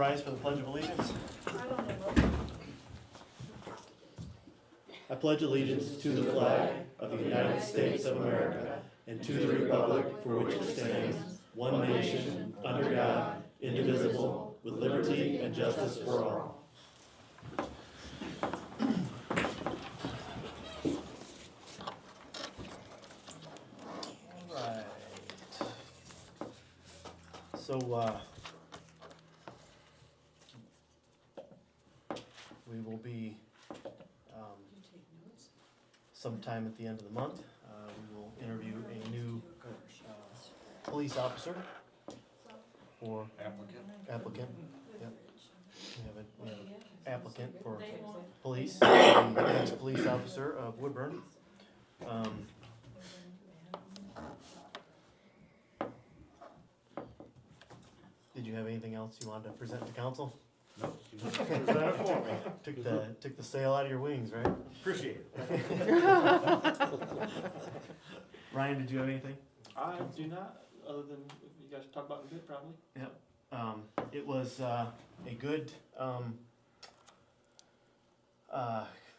rise for the Pledge of Allegiance? I pledge allegiance to the flag of the United States of America and to the republic for which it stands, one nation, under God, indivisible, with liberty and justice for all. Alright. So, we will be sometime at the end of the month, we will interview a new police officer for applicant. Yep. We have an applicant for police, the next police officer of Woodburn. Did you have anything else you wanted to present to council? Nope. Present it for me. Took the sail out of your wings, right? Appreciate it. Ryan, did you have anything? I do not, other than you guys talk about it probably. Yep. It was a good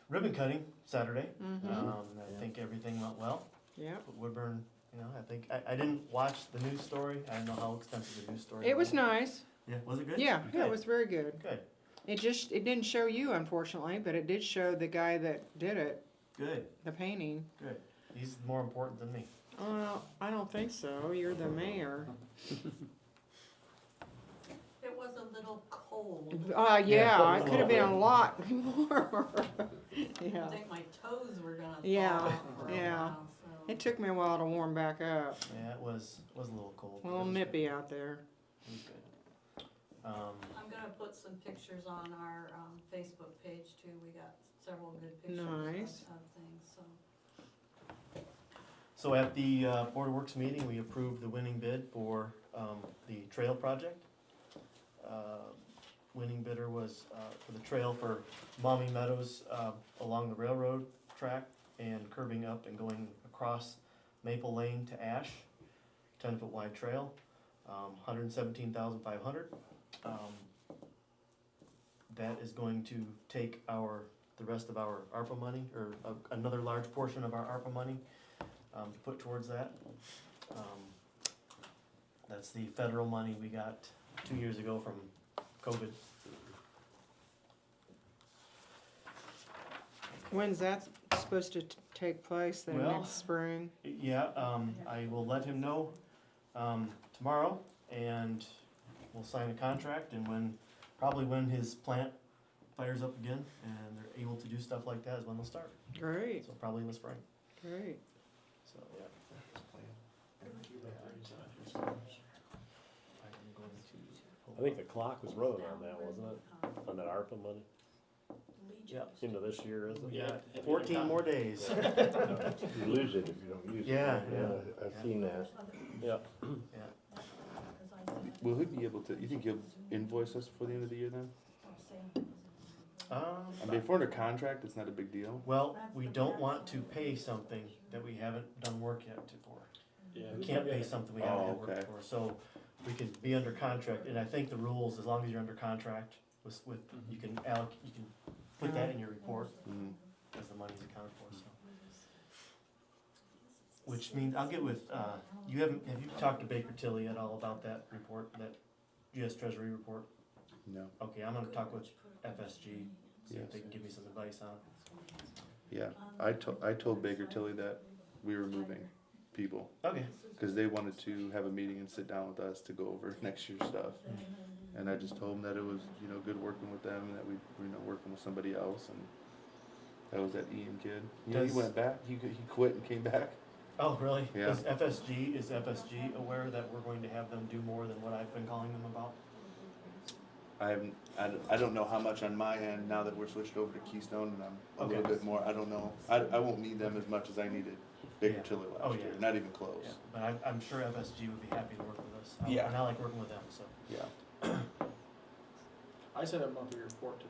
ribbon cutting Saturday. I think everything went well. Yeah. But Woodburn, I think I didn't watch the news story. I don't know how extensive the news story It was nice. Yeah, was it good? Yeah, Good. it was very good. Good. It didn't show you, unfortunately, but it did show the guy that did it, Good. the painting. Good. He's more important than me. I don't think so. You're the mayor. It was a little cold. Yeah, it could have been a lot warmer. I Yeah. think my toes were gonna fall Yeah, off for a yeah. while, so. It took me a while to warm back up. Yeah, it was a little cold. A little nippy out there. It was good. I'm gonna put some pictures on our Facebook page too. We got several good pictures Nice. of things, so. So at the Board of Works meeting, we approved the winning bid for the trail project. Winning bidder was for the trail for Maumee Meadows along the railroad track and curving up and going across Maple Lane to Ash, 10-foot wide trail, $117,500. That is going to take the rest of our ARPA money, or another large portion of our ARPA money, to put towards that. That's the federal money we got 2 years ago from COVID. When's that supposed to take place then, Well, next spring? Yeah, I will let him know tomorrow, and we'll sign a contract, and probably when his plant fires up again and they're able to do stuff like that is when they'll start. Great, So probably in the spring. great. So, yeah. I'm going to. I think the clock was running on that, wasn't it? On that ARPA money? Yeah. Into this year, isn't We it? got 14 more days. You lose it if you don't use it. Yeah, I've seen that. Yeah. Yeah. Will he be able to, you think he'll invoice us before the end of the year then? I mean, if we're under contract, it's not a big deal. Well, we don't want to pay something that we haven't done work yet for. Yeah. We can't pay something we haven't Oh, had work okay. for, so we could be under contract, and I think the rules, as long as you're under contract, with, you can put that in your report Mhm. as the money's accounted for, so. Which means, I'll get with, have you talked to Baker Tilly at all about that report, that US Treasury report? No, Okay, I'm gonna talk with FSG, see if Yes. they can give me some advice on it. yeah, I told Baker Tilly that we were moving people, Okay. cause they wanted to have a meeting and sit down with us to go over next year's stuff. And I just told them that it was, good working with them, and that we were, working with somebody else, and that was that Ian kid. He Does- went back, he quit and came back. Oh, really? Yeah. Is FSG aware that we're going to have them do more than what I've been calling them about? I don't know how much on my end, now that we're switched over to Keystone, and I'm a little Okay. bit more, I don't know. I won't need them as much as I needed Baker Yeah. Tilly Oh, last yeah. year, not even close. Yeah, but I'm sure FSG would be happy to work with us. Yeah. And I like working with them, so. Yeah. I sent a monthly report to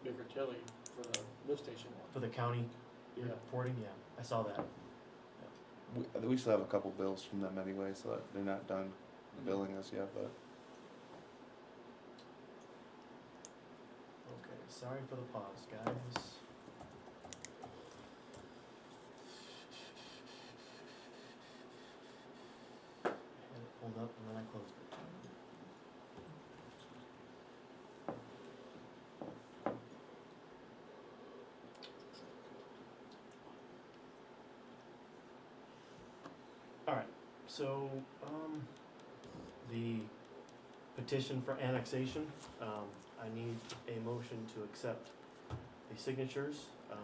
Baker Tilly for the lift station one. For the county Yeah. reporting, yeah, I saw that. We still have a couple bills from them anyway, so that they're not done billing us yet, but sorry for the pause, guys. I had it pulled up and then I closed it. Alright, so, the petition for annexation, I need a motion to accept the signatures, that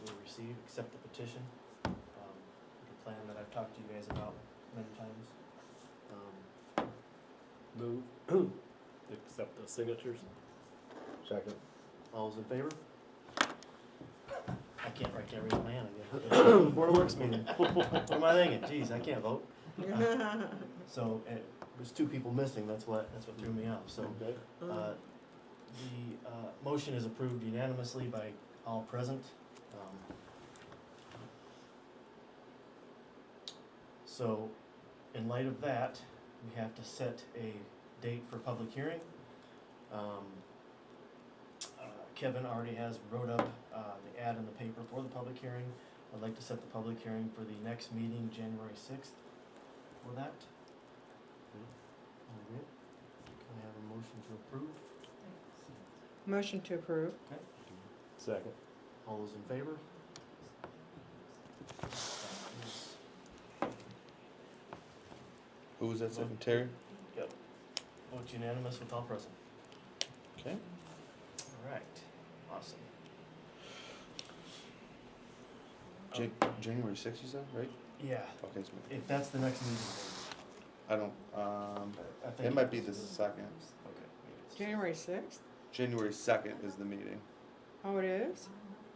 we received, accept the petition, the plan that I've talked to you guys about many times. Move. Accept the signatures. Second. All's in favor? I can't raise my hand again. Board of Works meeting. What am I thinking? Jeez, I can't vote. So, it was 2 people missing, that's what threw me off, so. Okay. The motion is approved unanimously by all present. So, in light of that, we have to set a date for public hearing. Kevin already has wrote up the ad in the paper for the public hearing. I'd like to set the public hearing for the next meeting, January 6th, for that. All right. Can I have a motion to approve? Motion to approve. Second. All those in favor? Who was that secretary? Yep. Vote unanimous with all present. Okay. All right, awesome. January 6th, you said, right? Yeah, Okay, so if that's the next meeting. I don't, I think it might be it's- the second. Okay. maybe it's- January 6th? January 2nd is the meeting. Oh, it is?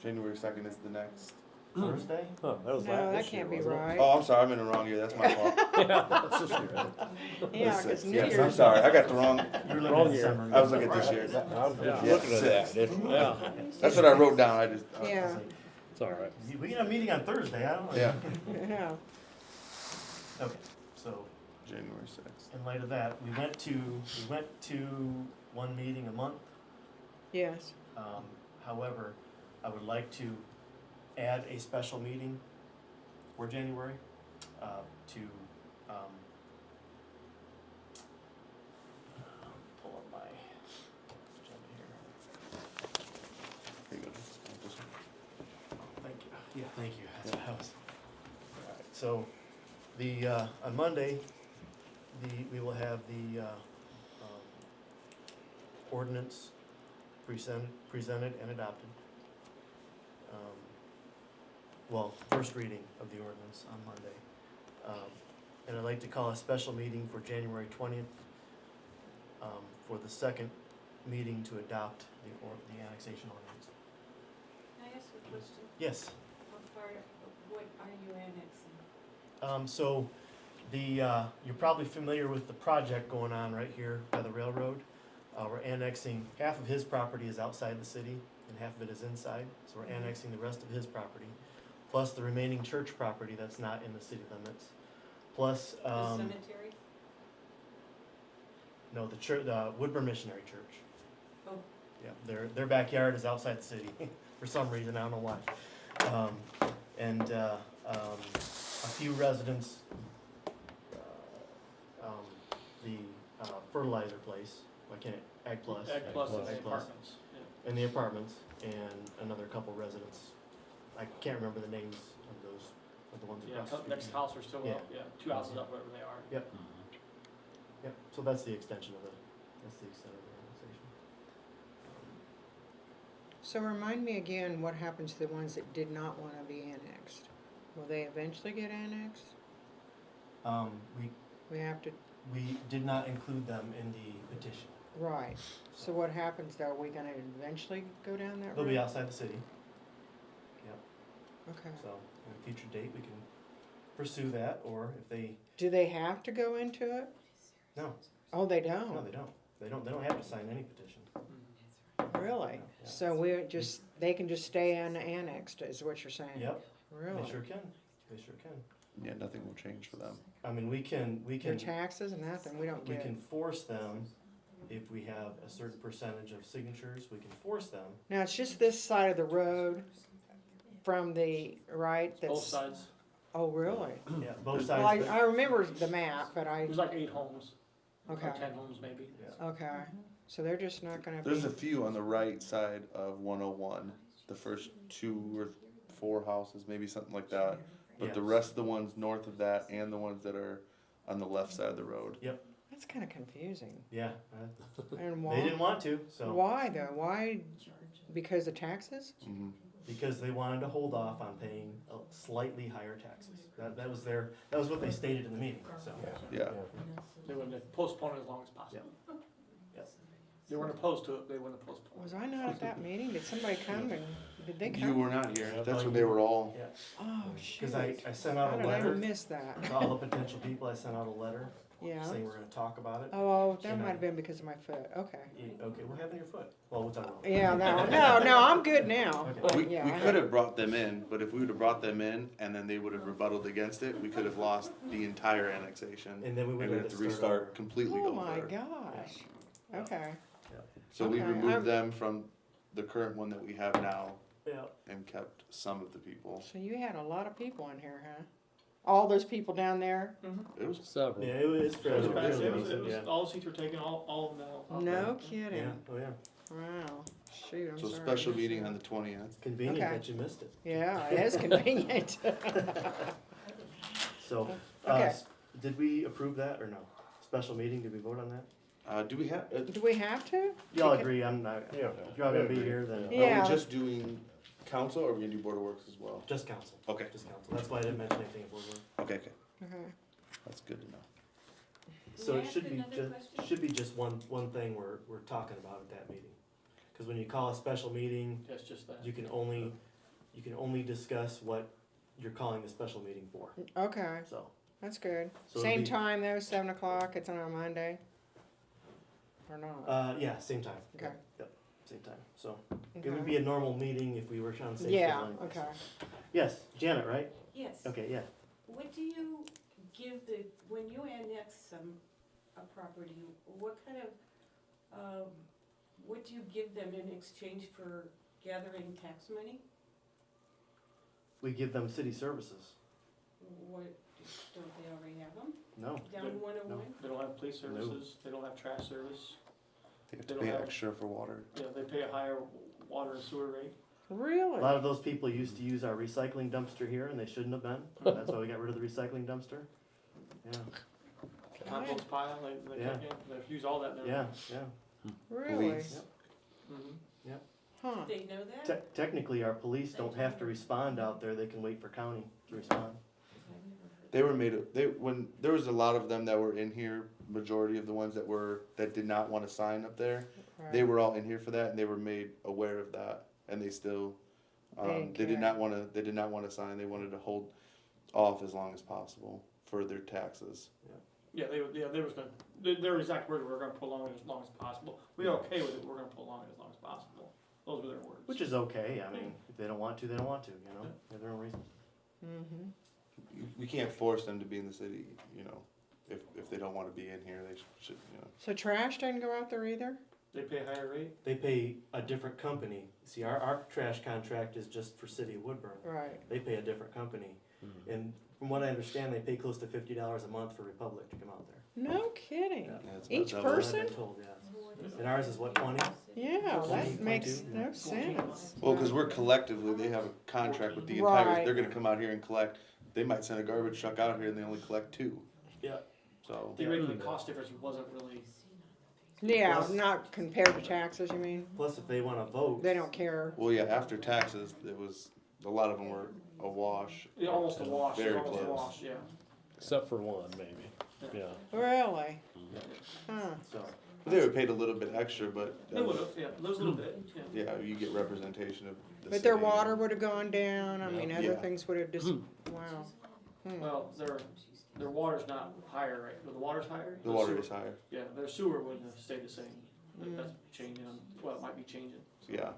January 2nd is the next. Thursday? Oh, that was No, last that this year, can't be wasn't it? right. Oh, I'm sorry, I'm in the wrong year, that's my fault. Yeah, that's this year. Yeah, The because 6th. New Yes, Year's. I'm sorry, I got the wrong, You're looking Wrong at year. December. I was looking at this year. I'm just Yeah. looking at that. It's- Yeah, That's what I wrote down, I just, Yeah, it's all right. We can have a meeting on Thursday, I don't know. yeah, yeah. Okay, so January 6th. in light of that, we went to one meeting a month. Yes. However, I would like to add a special meeting for January, to, pull up my agenda here. Here you go. This one. Thank you. Yeah, thank you. That's what I was. Alright, so on Monday, we will have the ordinance presented and adopted. First reading of the ordinance on Monday. And I'd like to call a special meeting for January 20th, for the second meeting to adopt the annexation ordinance. Can I ask you a question? Yes. How far, what are you annexing? So you're probably familiar with the project going on right here by the railroad. We're annexing, half of his property is outside the city and half of it is inside. So we're annexing the rest of his property, plus the remaining church property that's not in the city limits. Plus, The cemetery? no, the Woodburn Missionary Church. Oh. Yeah, their backyard is outside the city for some reason, I don't know why. A few residents, the fertilizer place, Ag Plus. Ag Plus Plus. and the Ag Plus. apartments. Yeah. And the apartments, and another couple residents. I can't remember the names of those, of the ones Yeah, across the street. next house or still Yeah. up, yeah, 2 houses up, whatever they are. Yep, yep, so that's the extension of the annexation. So remind me again, what happens to the ones that did not want to be annexed? Will they eventually get annexed? We have to, We did not include them in the petition. right. So what happens though? Are we gonna eventually go down that road? They'll be outside the city. Yep, Okay. so at a future date, we can pursue that, or if they, Do they have to go into it? no, Oh, they no, don't? they don't. They don't have to sign any petition. Really? Yeah. So they can just stay annexed, is what you're saying? Yep, Really? they sure can, they sure can. Yeah, nothing will change for them. I mean, we can Their taxes and nothing, we don't we get. can force them if we have a certain percentage of signatures, we can force them. Now, it's just this side of the road from the, right? Both That's. sides. Oh, really? Yeah, both Well, I, sides. I remember the map, but I, There's like 8 homes, okay, or 10 homes maybe. okay. So they're just not gonna be. There's a few on the right side of 101. The first 2 or 4 houses, maybe something like that. But the Yes. rest of the ones north of that and the ones that are on the left side of the road. That's kinda confusing. Yeah, And they why? didn't want to, so, Why though? Why? Because of taxes? Hmm. because they wanted to hold off on paying slightly higher taxes. That was what they stated in the meeting, so. Yeah. They wouldn't postpone it as long as possible. Yes. They weren't opposed to it, they wouldn't postpone Was it. I not at that meeting? Did somebody come and, did they You come? were not here. That's when they were all. Yeah, Oh, shoot. cause I sent How out a did I letter miss that? to all the potential people, I sent out a letter Yeah. saying we're gonna talk about it. Oh, that And might I- have been because of my foot. Okay. Okay, what happened to your foot? Well, we'll talk about it. Yeah, no, I'm good now. Okay. We, Yeah, we I could have brought them in, but if we would have brought them in and then they would have rebutted against it, we could have lost the entire annexation. And then we And would we'd have have to over. restart completely Oh over. my gosh. Okay. So we Okay, removed I'm- them from the current one that we have now Yeah, and kept some of the people. So you had a lot of people in here, huh? All those people down there? It was Several. yeah, it was It was fairly, bad. fairly It was, decent, yeah. all the seats were taken, all of them out. No Yeah, kidding. oh yeah, Wow. Shoot, I'm so sorry. special meeting on the 20th. convenient Okay. that you missed it. Yeah, it is convenient. So, Okay. did we approve that or no? Special meeting, did we vote on that? Do we have? Do we have to? Y'all Because- agree, I'm not, Yeah. if y'all gonna be here, then Yeah. Are we just doing council or are we gonna do board of works as well? just council, Okay. just council, that's why I didn't mention anything of board work. Okay. Okay. That's good to know. So May I it ask should be another question? should be just one thing we're talking about at that meeting. Cause when you call a special meeting, It's just that. you can only discuss what you're calling the special meeting for, Okay, so. that's good. So it'll Same be- time though, 7 o'clock, it's on a Monday? Or not? Yeah, same time. Okay. Yep, same time, so it Okay. would be a normal meeting if we were on same schedule Yeah, anyways. okay. Yes, Janet, right? Yes. Okay, yeah. What do you give the, when you annex a property, what kind of, what do you give them in exchange for gathering tax money? We give them city services. What, don't they already have them No, down 101? They don't have police services, they don't have trash service, They have They to don't pay have- extra for water. yeah, they pay a higher water and sewer rate. a Really? lot of those people used to use our recycling dumpster here and they shouldn't have been. That's why we got rid of the recycling dumpster. Yeah, Compost pile, they, Yeah. they've used all that in their. yeah, yeah. Really? Police. Mhm. Huh. They know that? Technically, our police don't have to respond out there. They can wait for county to respond. They were when there was a lot of them that were in here, majority of the ones that did not want to sign up there, they Right. were all in here for that and they were made aware of that and they still, They didn't they did care. not want to sign, they wanted to hold off as long as possible for their taxes. Yeah, they was gonna, their exact words, we're gonna prolong it as long as possible. We are okay with it, we're gonna prolong it as long as possible. Those were their words. Which is okay. I mean, if they don't want to, they don't want to, you know? They have their own reasons. Mm-hmm. We can't force them to be in the city, you know, if they don't want to be in here, they should, you know. So trash doesn't go out there either? They pay a higher rate? They pay a different company. See, our trash contract is just for City of Woodburn. Right. They pay a different company. And from what I understand, they pay close to $50 a month for Republic to come out there. No kidding. Yeah. Yeah, it's Each about double. That's what I've person? been told, yeah. And ours is what, 20? Yeah, 20, that makes 22? no sense. Well, because we're collectively, they have a contract with the entire, Right. they're gonna come out here and collect, they might send a garbage truck out here and they only collect 2. Yeah. So, Theoretically, cost difference wasn't really, Yeah, Plus- not compared to taxes, you mean? Plus, if they want to vote, They don't care. well, yeah, after taxes, a lot of them were a wash. yeah, almost a wash, Very almost a close. wash, yeah. Except for one, maybe. Yeah. Really? Huh. so. They were paid a little bit extra, but, They would've, yeah, there's a little bit, yeah. yeah, you get representation of the But their city. water would have gone down, I mean, other Yeah. things would have just, wow. Hmm. Well, their water's not higher, right? The water's higher? The water sewer- is higher, Yeah, their sewer wouldn't have stayed the same. Mm. That's changing, well, it might be changing. yeah.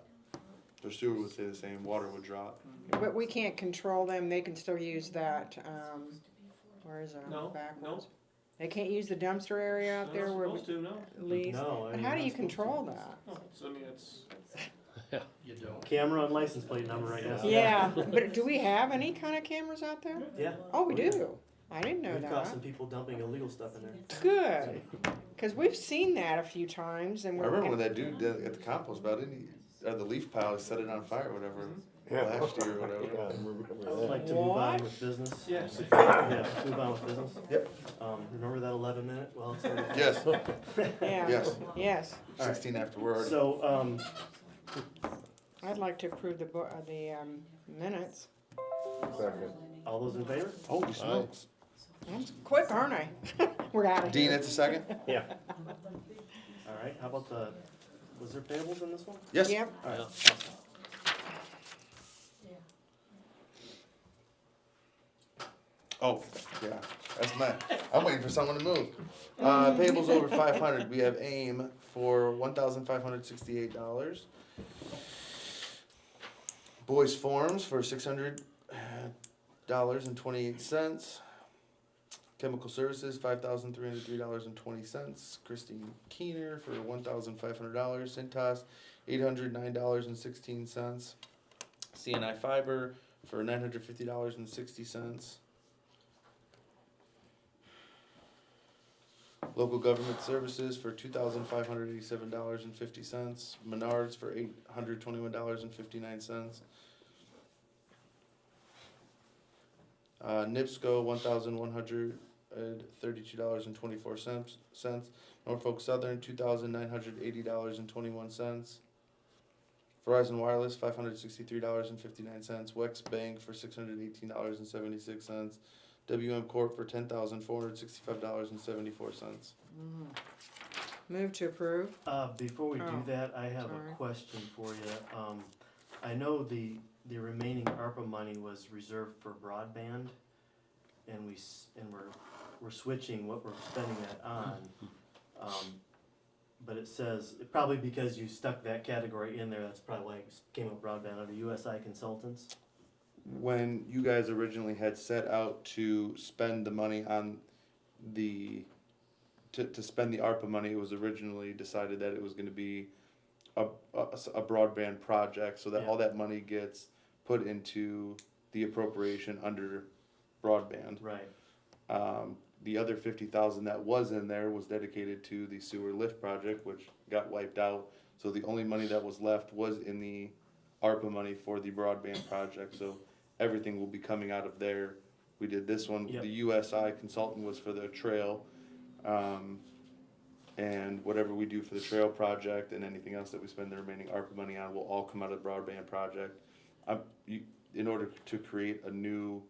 Their sewer would stay the same, water would drop. But we can't control them, they can still use that, where is it, on No, the backwards? They can't use the dumpster area out They're there not where we supposed to, no. leave. No, But you're how do not you supposed to. control that? No, I mean, it's, Camera and license plate number, I guess. Yeah, but do we have any kind of cameras out there? Yeah. Oh, we yeah. do. I didn't know We've caught that. some people dumping illegal stuff in there. Good, because we've seen that a few times, and I we're. remember when that dude did at the compost pile, didn't he, or the leaf pile, he set it on fire or whatever, last year or Yeah, whatever. I remember I would that. like to move on What? with business. yes. Yeah, move on with business. Yep. Remember that 11-minute? Well, it's already. Yes, Yeah. yes, Yes, All right. 16 after we're already. So, I'd like to approve the minutes. Second. all those in favor? Holy smokes. I'm quick, aren't I? We're out of Dean, here. it's a second? Yeah. All right, how about was there payables in this one? Yes. Yep. All right. Oh, yeah, that's mine. I'm waiting for someone to move. Payables over 500, we have AIM for $1,568. Boys Forms for $600.28. Chemical Services, $5,303.20. Christine Keener for $1,500. Cintas, $809.16. CNI Fiber for $950.60. Local Government Services for $2,587.50. Menards for $821.59. NIPSCO $1,132.24. Norfolk Southern $2,980.21. Verizon Wireless $563.59. Wex Bank for $618.76. WM Corp for $10,465.74. Move to approve. Before we do Oh, that, I have sorry. a question for you. I know the remaining ARPA money was reserved for broadband, and we're switching what we're spending that on. But it says, probably because you stuck that category in there, that's probably why it came up broadband under USI Consultants. When you guys originally had set out to spend the money on to spend the ARPA money, it was originally decided that it was gonna be a broadband project, so that Yeah. all that money gets put into the appropriation under broadband. Right. The other 50,000 that was in there was dedicated to the sewer lift project, which got wiped out. So the only money that was left was in the ARPA money for the broadband project, so everything will be coming out of there. We did this one, Yep. the USI consultant was for the trail, and whatever we do for the trail project and anything else that we spend the remaining ARPA money on will all come out of the broadband project. In order to create a new,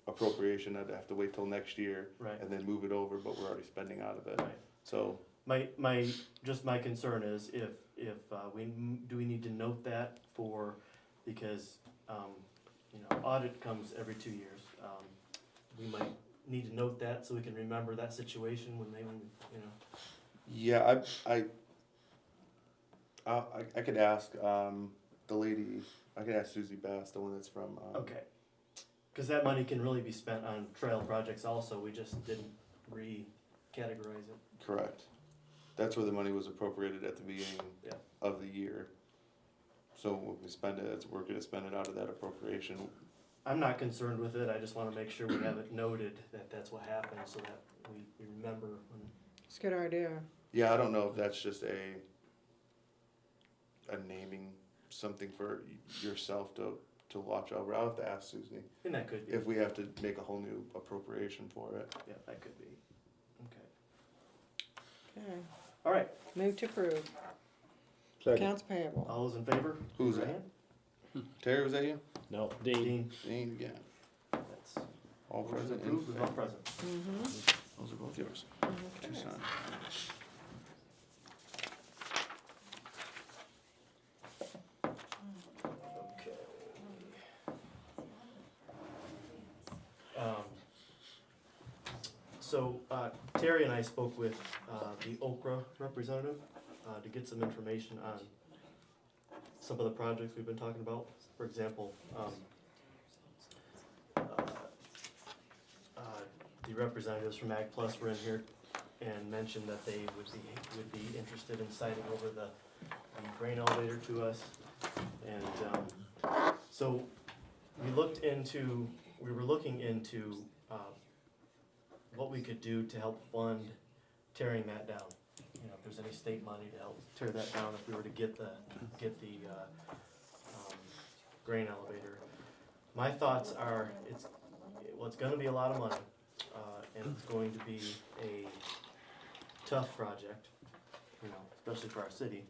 appropriation, I'd have to wait till next year Right. and then move it over, but we're already spending out of it, Right. so. My concern is if do we need to note that because audit comes every 2 years. We might need to note that so we can remember that situation when Yeah, I could ask, the lady, I could ask Susie Bass, the one that's from, okay. Cause that money can really be spent on trail projects also, we just didn't re-categorize it. correct. That's where the money was appropriated at the beginning Yeah. of the year. So when we spend it, we're gonna spend it out of that appropriation. I'm not concerned with it, I just wanna make sure we have it noted that that's what happened, so that we remember when. It's a good idea. Yeah, I don't know if that's just a naming something for yourself to watch over. I'll have to ask Susie And that could be, if we have to make a whole new appropriation for it. yeah, that could be, okay. Okay. Alright, Move to approve. Second. Accounts payable. all those in favor? Who's Raise your that? hand. Terry, was that you? No, Dean. Dean, Dean, yeah. that's, All motion present. approved with all present. Mm-hmm. Those are both yours. Two signed. Okay. So, Terry and I spoke with, the Okra representative, to get some information on some of the projects we've been talking about. For example, the representatives from Ag Plus were in here and mentioned that they would be interested in signing over the grain elevator to us. And, so we were looking into, what we could do to help fund tearing that down. You know, if there's any state money to help tear that down, if we were to get the grain elevator. My thoughts are, it's gonna be a lot of money, and it's going to be a tough project, you know, especially for our city.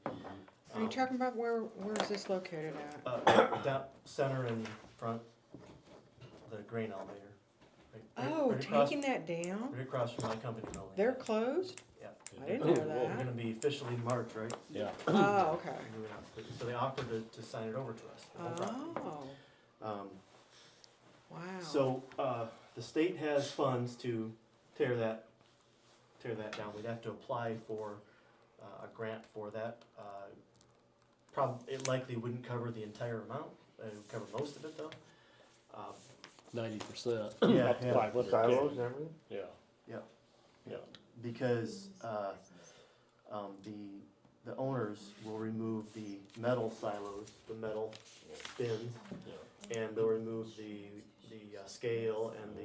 Are you talking about where is this located at? Down center and front, the grain elevator. Oh, right across, taking that down? right across from my company building. They're closed? Yeah. I didn't know We're that. gonna be officially in March, right? Yeah. Oh, okay. Moving out. So they offered to sign it over to us. the whole property. Oh, wow. So, the state has funds to tear that down. We'd have to apply for, a grant for that. It likely wouldn't cover the entire amount, it would cover most of it though. 90%. Yeah, Up to yeah. 500. Silos and everything? Yeah. Yeah. Because, the owners will remove the metal silos, the metal bins, and they'll remove the scale and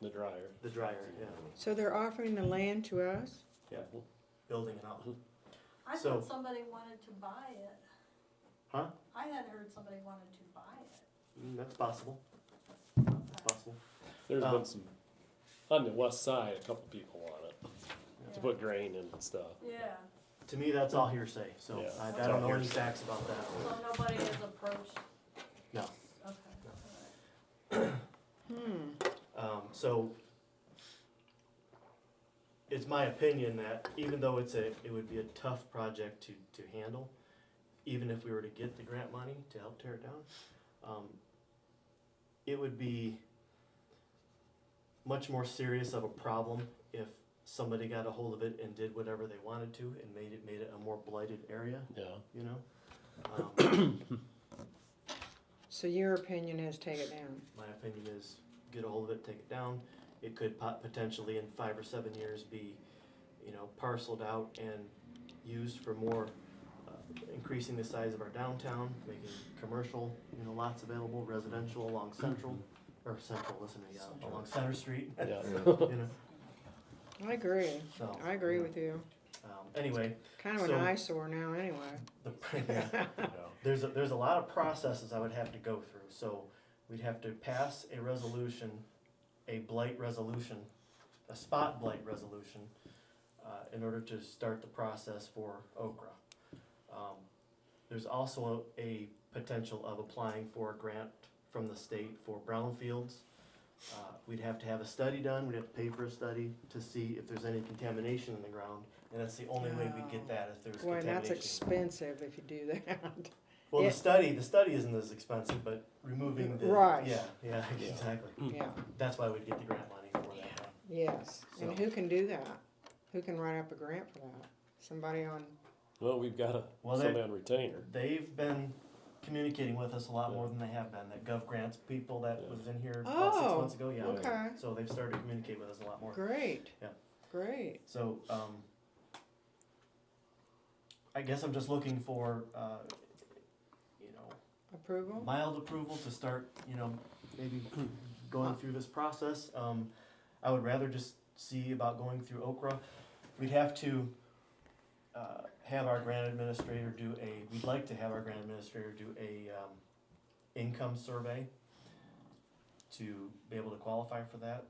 The dryer. the dryer, yeah, So they're offering the land to us? yeah, building it out. I So- thought somebody wanted to buy it. Huh? I had heard somebody wanted to buy it. That's possible, that's possible. There's Um, been some, on the west side, a couple people want it, to put grain in and stuff. Yeah, To me, that's all hearsay, so Yeah. I It's don't all know any hearsay. facts about that. so nobody has approached, No. okay, So, it's my opinion that even though it would be a tough project to handle, even if we were to get the grant money to help tear it down, it would be much more serious of a problem if somebody got a hold of it and did whatever they wanted to and made it a more blighted area, Yeah. you know? So your opinion is take it down? My opinion is get a hold of it, take it down. It could potentially in 5 or 7 years be, you know, parceled out and used for more, increasing the size of our downtown, making commercial, you know, lots available, residential along Central, listen to me, along Center Street, Yeah. you know, I agree. so. I agree with you. Anyway, Kind of So- an eyesore now anyway. yeah. Yeah. There's a lot of processes I would have to go through, so we'd have to pass a resolution, a blight resolution, a spot blight resolution, in order to start the process for Okra. There's also a potential of applying for a grant from the state for brownfields. We'd have to have a study done, we'd have to pay for a study to see if there's any contamination in the ground, and that's the only way we'd get that, if there's Boy, contamination. that's expensive if you do that. Well, Yeah. the study isn't as expensive, but removing the. Right. Yeah, exactly. Yeah, That's why we'd get the grant money for that. yes. And So- who can do that? Who can write up a grant for that? Somebody on, Well, we've got Well, somebody on retainer. They've been communicating with us a lot more than they have been. That Gov Grants people that was in here about 6 Oh, months ago, yeah. okay. So they've started to communicate with us a lot more. great. Yeah. Great. So, I guess I'm just looking for, you know, Approval? mild approval to start, you know, maybe going through this process. I would rather just see about going through Okra. We'd have to have our grant administrator we'd like to have our grant administrator do a income survey to be able to qualify for that.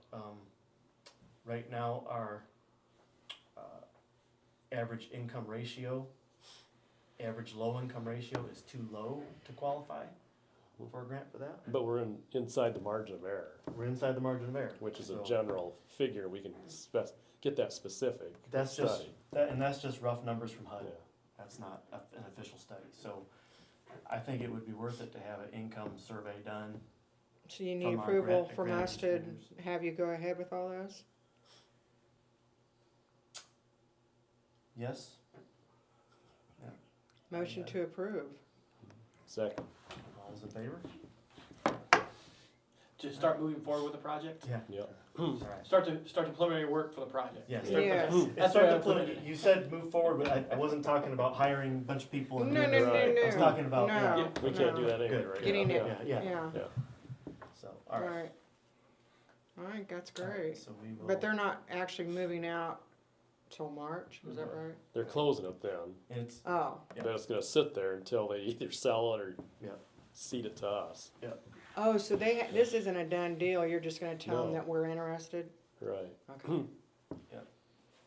Right now, our average income ratio, average low income ratio is too low to qualify for a grant for that. But we're inside the margin of error, We're inside the margin of error. which is So a general figure. We can get that specific That's just, study. that's just rough numbers from HUD. Yeah. That's not an official study. So I think it would be worth it to have an income survey done. So you need From our approval grant- from grant us to administrators. have you go ahead with all those? Yes? Motion Yeah. to approve. Second. All those in favor? to start moving forward with the project? Yeah, Yep. alright. Start the preliminary work for the project. Yes. Yes. That's Start what to I put put, it. you said move forward, but I wasn't talking about hiring a bunch of people and No, doing no, this. no, Right. no. I was talking about, No. yeah, We can't do that anyway Good. right Getting now. it, yeah, yeah, so, alright. right. Alright, that's Alright, great. So we will. But they're not actually moving out till March, is that right? They're closing it then, And it's, Oh, Yeah. but it's gonna sit there until they either sell it or Yeah. cede it to us. oh, so this isn't a done deal, you're just gonna tell them No. that we're interested? Right. Okay.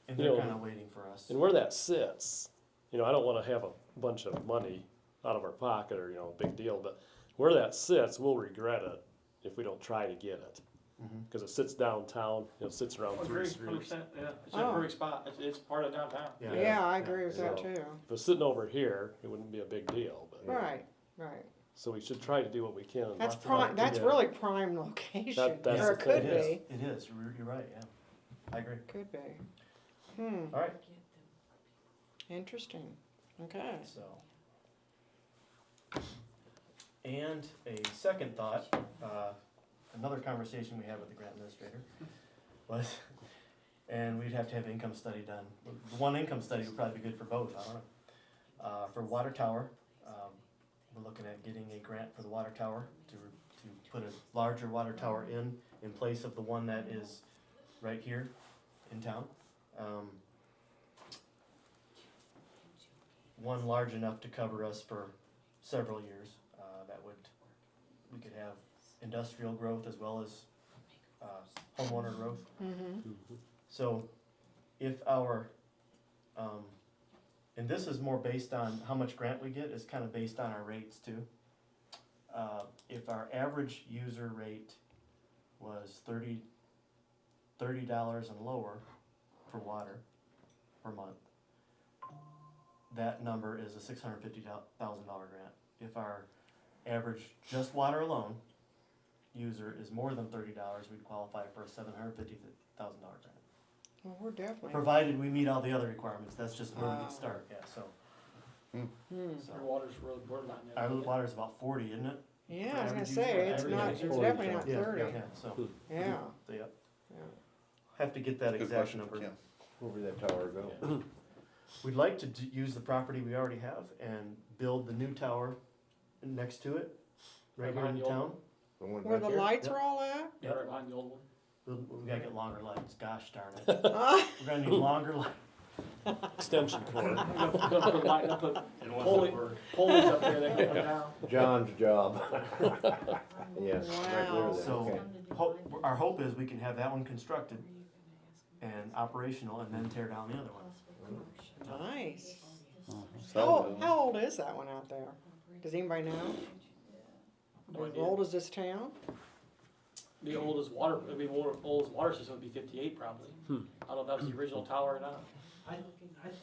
and You they're know, kinda waiting for us. And where that sits, you know, I don't wanna have a bunch of money out of our pocket or, you know, a big deal, but where that sits, we'll regret it if we don't try to get it. Mhm. Cause it sits downtown, it sits around three Agree, streets. 100%, yeah, it's a Oh. perfect spot, it's part of downtown. Yeah. Yeah, I agree with that So- too. If it was sitting over here, it wouldn't be a big deal, but, Right, right. so we should try to do what we can. That's not to prime, have to that's get- really prime location, that's or the it could thing. It be, is, it is, you're right, yeah, I agree. could be. Hmm, Alright, interesting, okay. so. And a second thought, another conversation we had with the grant administrator was, and we'd have to have income study done. The one income study would probably be good for both, I don't know. For water tower, we're looking at getting a grant for the water tower to put a larger water tower in place of the one that is right here in town. One large enough to cover us for several years. We could have industrial growth as well as homeowner growth. Mm-hmm, So if our, and this is more based on how much grant we get, it's kind of based on our rates too. If our average user rate was $30 and lower for water per month, that number is a $650,000 grant. If our average just water alone user is more than $30, we'd qualify for a $750,000 grant. well, we're definitely, Provided we meet all the other requirements, that's just where we Ah. can start, yeah, so. hmm, Our water's really borderline there. Our water's about 40, isn't it? yeah, I was Average gonna user, say, it's average not, user. it's 40, definitely not Yeah, 30, yeah, so, yeah, so, yep. yeah. Have to get that Good exact question, number. Kim. Where would that tower go? We'd like to use the property we already have and build the new tower next to it, right here in Behind the old town. The one Where back the here? lights are all at? Yeah, right behind the old one. We gotta get longer lights, gosh darn it. Ah, We're gonna need longer lights. Extension cord. Gonna put light, gonna put pulleys up there that go down. John's job. Yes, right there Wow. then, So, okay. our hope is we can have that one constructed and operational and then tear down the other one. nice. Some How old is that one out there? Does anybody know? No As idea. old as this town? The oldest water, I mean, oldest water system would be 58 probably. I don't know if that was the original tower or not. I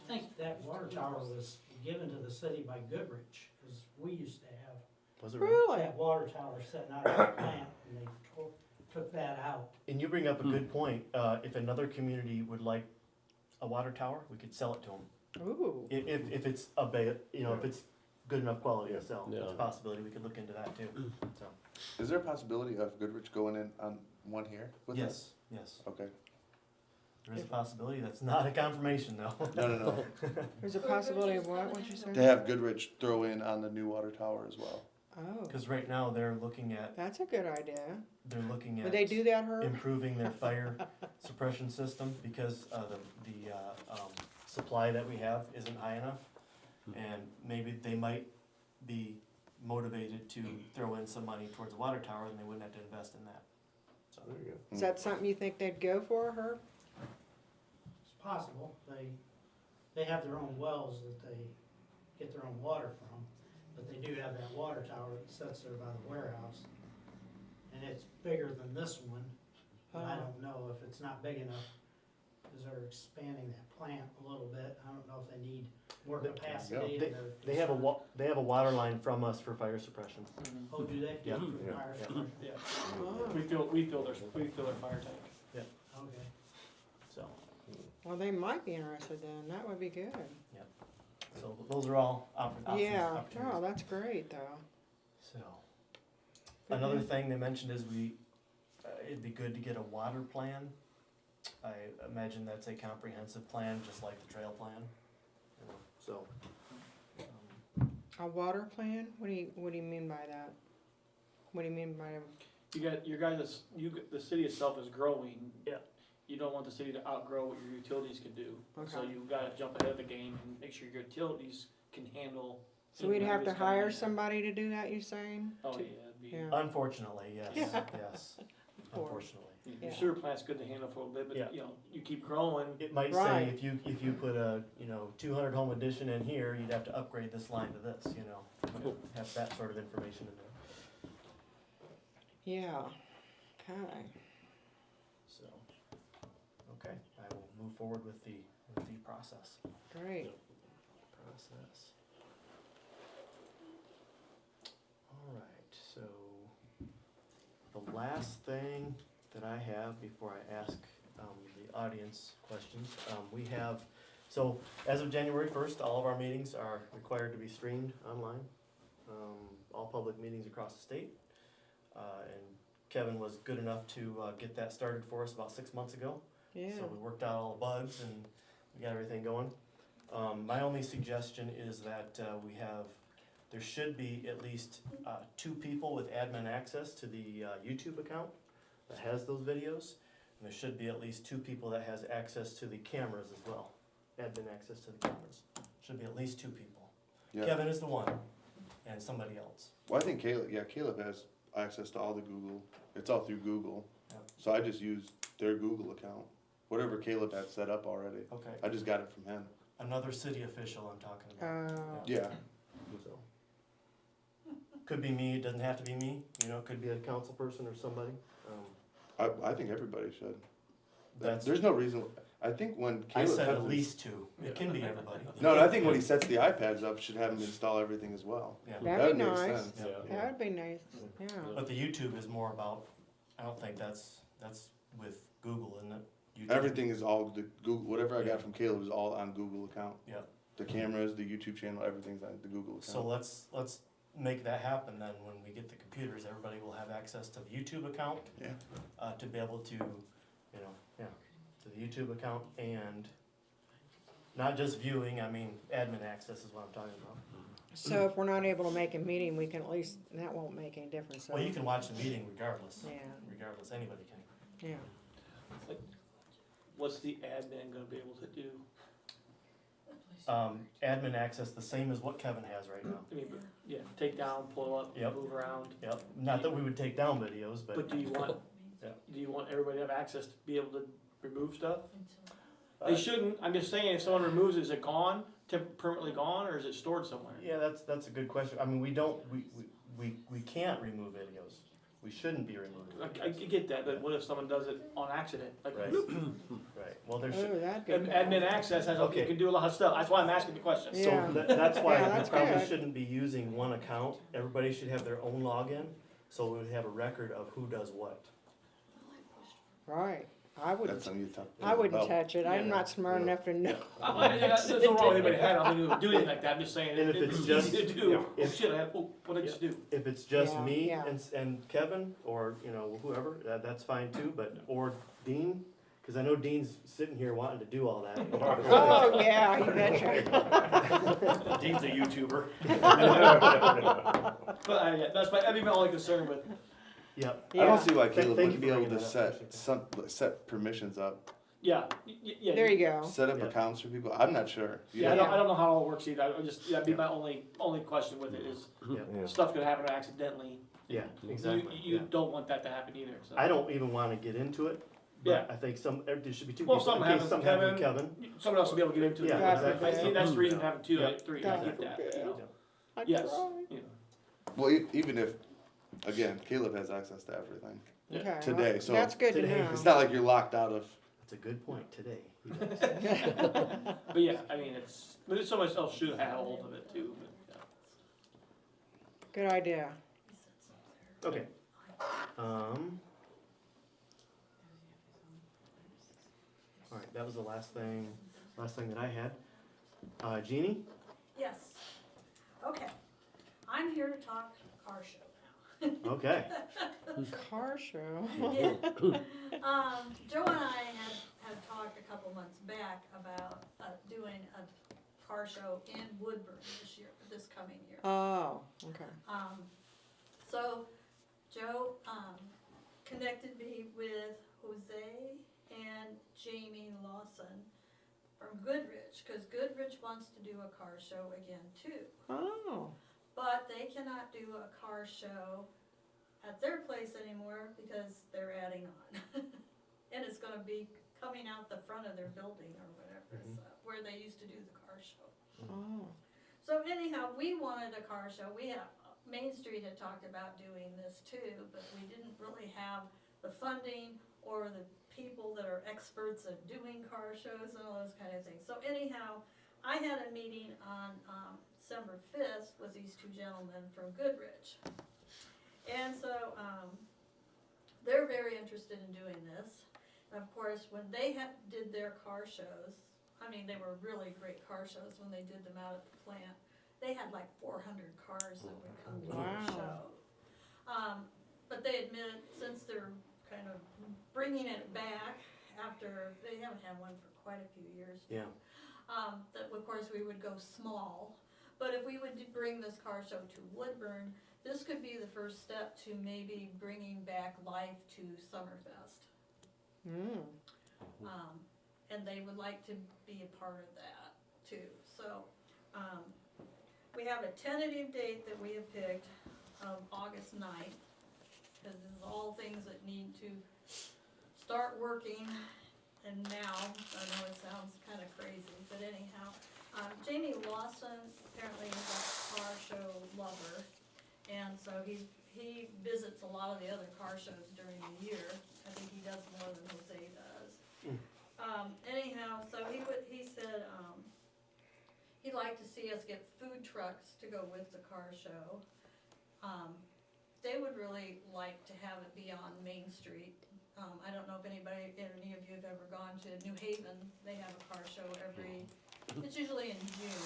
think that water tower was given to the city by Goodrich, because we used to have Was it really? Really? that water tower sitting out of the plant, and they took that out. And you bring up a good point. If another community would like a water tower, we could sell it to them. Ooh, If it's if it's good enough quality to sell, Yeah. it's a possibility. We could look into that too. So, Is there a possibility of Goodrich going in on one here with us? yes, Okay. there is a possibility. That's not a confirmation though. No. there's a possibility of what, what'd you say? To have Goodrich throw in on the new water tower as well. Oh, Because right now they're looking at that's a good idea. at Would they do that, Herb? improving their fire suppression system because the supply that we have isn't high enough, and maybe they might be motivated to throw in some money towards a water tower, and they wouldn't have to invest in that. So, There you go. Is that something you think they'd go for, Herb? It's possible, they have their own wells that they get their own water from, but they do have that water tower that sits there by the warehouse. And it's bigger than this one, but I Oh. don't know if it's not big enough, because they're expanding that plant a little bit. I don't know if they need more capacity in their. they have a water line from us for fire suppression. Oh, do they? Yeah. For Yeah. fire suppression? Yeah, Oh. we fill their fire tank. Okay. So, Well, they might be interested then, that would be good. so those are all options. Yeah, opportunities. oh, that's great though. So, another thing they mentioned is we it'd be good to get a water plan. I imagine that's a comprehensive plan, just like the trail plan, you know, so. A water plan? What do you mean by that? What do you mean by, You got, your guys, the city itself is growing. Yeah. You don't want the city to outgrow what your utilities can do. So okay. you gotta jump ahead of the game and make sure your utilities can handle. So we'd have to who's coming hire in. somebody to do that, you're saying? Oh, To- yeah, it'd be, Yeah. Unfortunately, yes, Yeah. yes, Poor. unfortunately. your Yeah. sewer plant's good to handle for a little bit, Yeah. but, you know, you keep growing. It might Right. say if you put a, 200 home addition in here, you'd have to upgrade this line to this, have that sort of information in there, Yeah, okay. so. Okay, I will move forward with the process. Great. Process. Alright, so the last thing that I have before I ask the audience questions, we have, so as of January 1st, all of our meetings are required to be streamed online, all public meetings across the state. And Kevin was good enough to get that started for us about 6 months ago. Yeah. So we worked out all the bugs and we got everything going. My only suggestion is that there should be at least 2 people with admin access to the YouTube account that has those videos. And there should be at least 2 people that has access to the cameras as well. Admin access to the cameras. Should be at least 2 people. Yeah. Kevin is the one, and somebody else. Well, I think Caleb has access to all the Google, it's all through Google. Yeah. So I just use their Google account, whatever Caleb had set up already. Okay. I just got it from him. Another city official I'm talking about. Yeah. So. Could be me, it doesn't have to be me, it could be a council person or somebody. I think everybody should. That's, There's no reason, I think when I Caleb said has at his- least 2, it can be everybody. No, I think when he sets the iPads up, should have him install everything as well. Yeah. That'd be That makes nice. sense. Yeah. That would be nice, yeah. But the YouTube is more about, I don't think that's with Google, isn't it? YouTube? Everything is all the Google, whatever I got from Caleb is all on Google account. Yeah. The cameras, the YouTube channel, everything's on the Google account. So let's make that happen then, when we get the computers, everybody will have access to the YouTube account. Yeah. To be able to, to the YouTube account, and not just viewing, I mean, admin access is what I'm talking about. So if we're not able to make a meeting, we can at least, that won't make any difference. So- Well, you can watch the meeting regardless. Yeah, Regardless, anybody can. yeah. What's the admin gonna be able to do? Admin access, the same as what Kevin has right now. I mean, yeah, take down, pull up, Yep. move around. Yep, not that we would take down videos, But do you want, Yeah. do you want everybody to have access to be able to remove stuff? uh, They shouldn't, I'm just saying, if someone removes it, is it gone, permanently gone, or is it stored somewhere? Yeah, that's a good question. I mean, we can't remove videos. We shouldn't be removing I videos. get that, but what if someone does it on accident? Like, Right. Right, well, there should, Oh, that'd be. and admin access has, Okay. you can do a lot of stuff, that's why I'm asking the question. so Yeah. that's why Yeah, we that's probably good. shouldn't be using one account. Everybody should have their own login, so we would have a record of who does what. Right, I That's wouldn't, something you talk. I wouldn't about. touch it, I'm Yeah. not smart Yeah. enough to know. There's no wrong with anybody had, nothing to do anything like that, I'm just saying, And if it's it's easy just- to do. yeah, Oh if- shit, what did I just do? If it's just Yeah, me yeah. and Kevin, or, whoever, that's fine too, or Dean, cause I know Dean's sitting here wanting to do all that. Oh, yeah, you betcha. Dean's a YouTuber. But, yeah, that'd be my only concern with, Yep. I don't Yeah, see why Caleb Thank you wouldn't be for able bringing to that up. set permissions up, yeah, there you go. set up Yeah. accounts for people. I'm not sure. Yeah, I don't know how it all works either, I just, that'd be my only question with it is, Yeah, stuff could happen accidentally. yeah, exactly. You yeah. don't want that to happen either, so. I don't even wanna get into it, Yeah. but I think there should be 2 Well, people, something in case happens, something happens with Kevin. Someone else will be able to get into it. Yeah, exactly. I think that's the reason to have two, Yeah. three, I get that, you know. I Yes, tried. you know. Well, even if, again, Caleb has access to everything Yeah. Okay, today, well, so that's good to today know. it's not like you're locked out of. That's a good point, today. he does. But yeah, I mean, but there's so much else should have hold of it too, but, yeah. Good idea. Okay. Alright, that was the last thing that I had. Jeannie? Yes. Okay. I'm here to talk car show now. Okay. Car show. Yeah. Joe and I had talked a couple months back about doing a car show in Woodburn this coming year. Oh, okay. So Joe connected me with Jose and Jamie Lawson from Goodrich, because Goodrich wants to do a car show again too. Oh, But they cannot do a car show at their place anymore because they're adding on. And it's gonna be coming out the front of their building or whatever, so, where they used to do the car show. oh. So anyhow, we wanted a car show. Main Street had talked about doing this too, but we didn't really have the funding or the people that are experts at doing car shows and all those kind of things. So anyhow, I had a meeting on December 5th with these two gentlemen from Goodrich. And so they're very interested in doing this. And of course, when they did their car shows, I mean, they were really great car shows when they did them out at the plant. They had like 400 cars that would come to the Wow. show. But they admit, since they're kind of bringing it back after, they haven't had one for quite a few years. Yeah. That of course we would go small. But if we would bring this car show to Woodburn, this could be the first step to maybe bringing back life to Summerfest. Mm. And they would like to be a part of that too. So, we have a tentative date that we have picked of August 9th, because this is all things that need to start working, and now, I know it sounds kind of crazy, but anyhow, Jamie Lawson apparently is a car show lover, and so he visits a lot of the other car shows during the year. I think he does more than Jose does. Anyhow, so he said, he'd like to see us get food trucks to go with the car show. They would really like to have it be on Main Street. I don't know if any of you have ever gone to New Haven. They have a car show it's usually in June,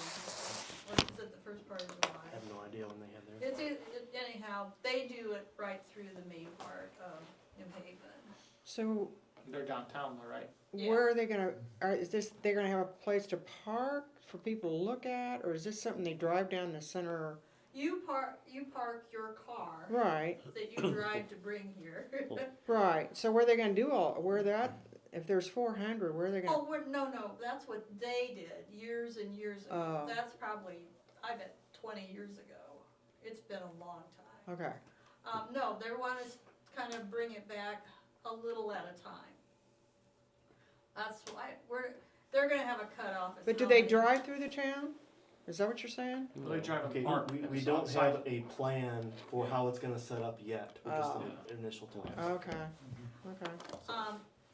or is it the first part of July? I have no idea when they had theirs. Anyhow, they do it right through the main part of New Haven. So They're downtown though, right? Yeah. where are they gonna, they're gonna have a place to park for people to look at, or is this something they drive down the center? You park your car Right, that you drive to bring here. right. So where are they gonna do where that, if there's 400, where are they gonna? Oh, no, that's what they did years and years ago. Oh. That's probably, I bet 20 years ago. It's been a long time. Okay, No, they want to kind of bring it back a little at a time. That's why they're gonna have a cutoff. It's but do not they like- drive through the town? Is that what you're saying? They drive Okay, a park. we don't have a plan for how it's gonna set up yet, we're just Oh. in initial talks. Okay, okay.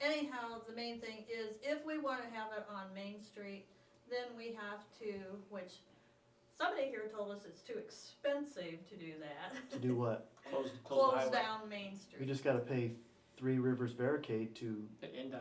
Anyhow, the main thing is, if we wanna have it on Main Street, then we have to, which somebody here told us it's too expensive to do that. To do what? Close the Close highway. down Main We Street. just gotta pay Three Rivers Barricade to, At NDOT.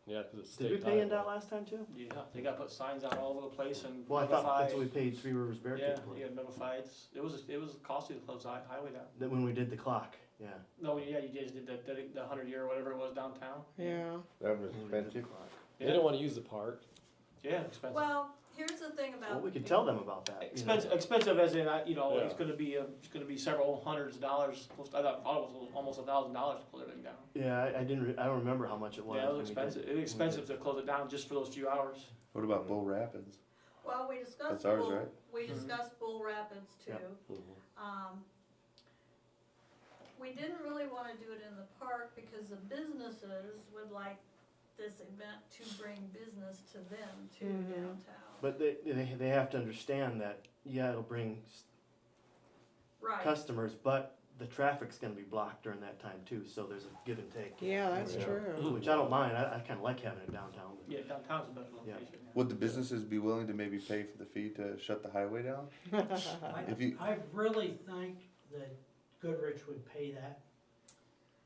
Yeah, because it's did we state pay highway. NDOT last time too? Yeah, they got put signs out all over the place and Well, I thought that's notified. what we paid Three Rivers Yeah, Barricade for, you got notified. It was costly to close the highway down. that when we did the clock, yeah. No, yeah, you guys did the 100-year or whatever it was downtown. Yeah, That was When we did the expensive. clock. They didn't want to use the park. Yeah, expensive. Well, here's the thing about. Well, we could tell them about that. you know. Expensive as in, it's Yeah. gonna be several hundreds of dollars. I thought it was almost $1,000 to close everything down. Yeah, I don't remember how much it was. Yeah, it when was we did- expensive. It was expensive to close it down just for those few hours. What about Bull Rapids? Well, we discussed That's ours, Bull, right? we discussed Bull Rapids too. Yeah. We didn't really wanna do it in the park because the businesses would like this event to bring business to them too downtown. But they have to understand that, yeah, it'll bring Right, customers, but the traffic's gonna be blocked during that time too, so there's a give and take. yeah, that's Yeah. true. Which I don't mind, I kinda like having it downtown. but- Yeah, downtown's a better Yeah. location. Would the businesses be willing to maybe pay for the fee to shut the highway down? If you- I really think that Goodrich would pay that.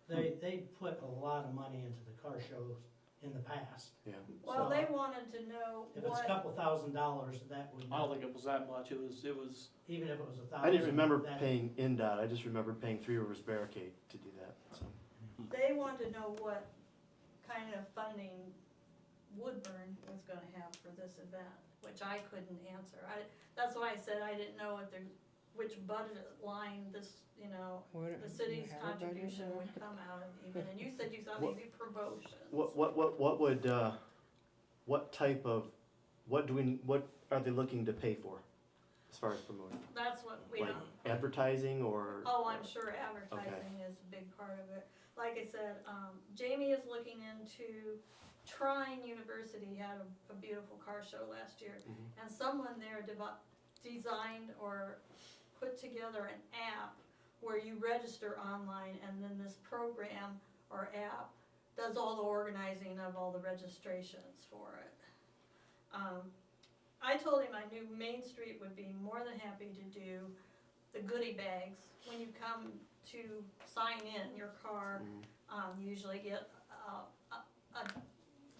They put a lot of money into the car shows in the past. Yeah. Well, So, they wanted to know if it's a what, couple $1,000s, that would, I don't think it was that much, it was, even if it was $1,000. I didn't remember that- paying NDOT, I just remember paying Three Rivers Barricade to do that, so. they wanted to know what kind of funding Woodburn was gonna have for this event, which I couldn't answer. That's why I said I didn't know what which budget line this, you know, What- the you city's have a budget contribution now? would come out of even, and you said you thought What- maybe promotions. What would, what type of, what are they looking to pay for as far as promoting? That's what we Like don't, advertising or? oh, I'm sure advertising is a big part of it. Like I said, Jamie is looking into, Trine University had a beautiful car show last year. Mhm. And someone there designed or put together an app where you register online, and then this program or app does all the organizing of all the registrations for it. I told him I knew Main Street would be more than happy to do the goodie bags. When you come to sign in your car, you usually get a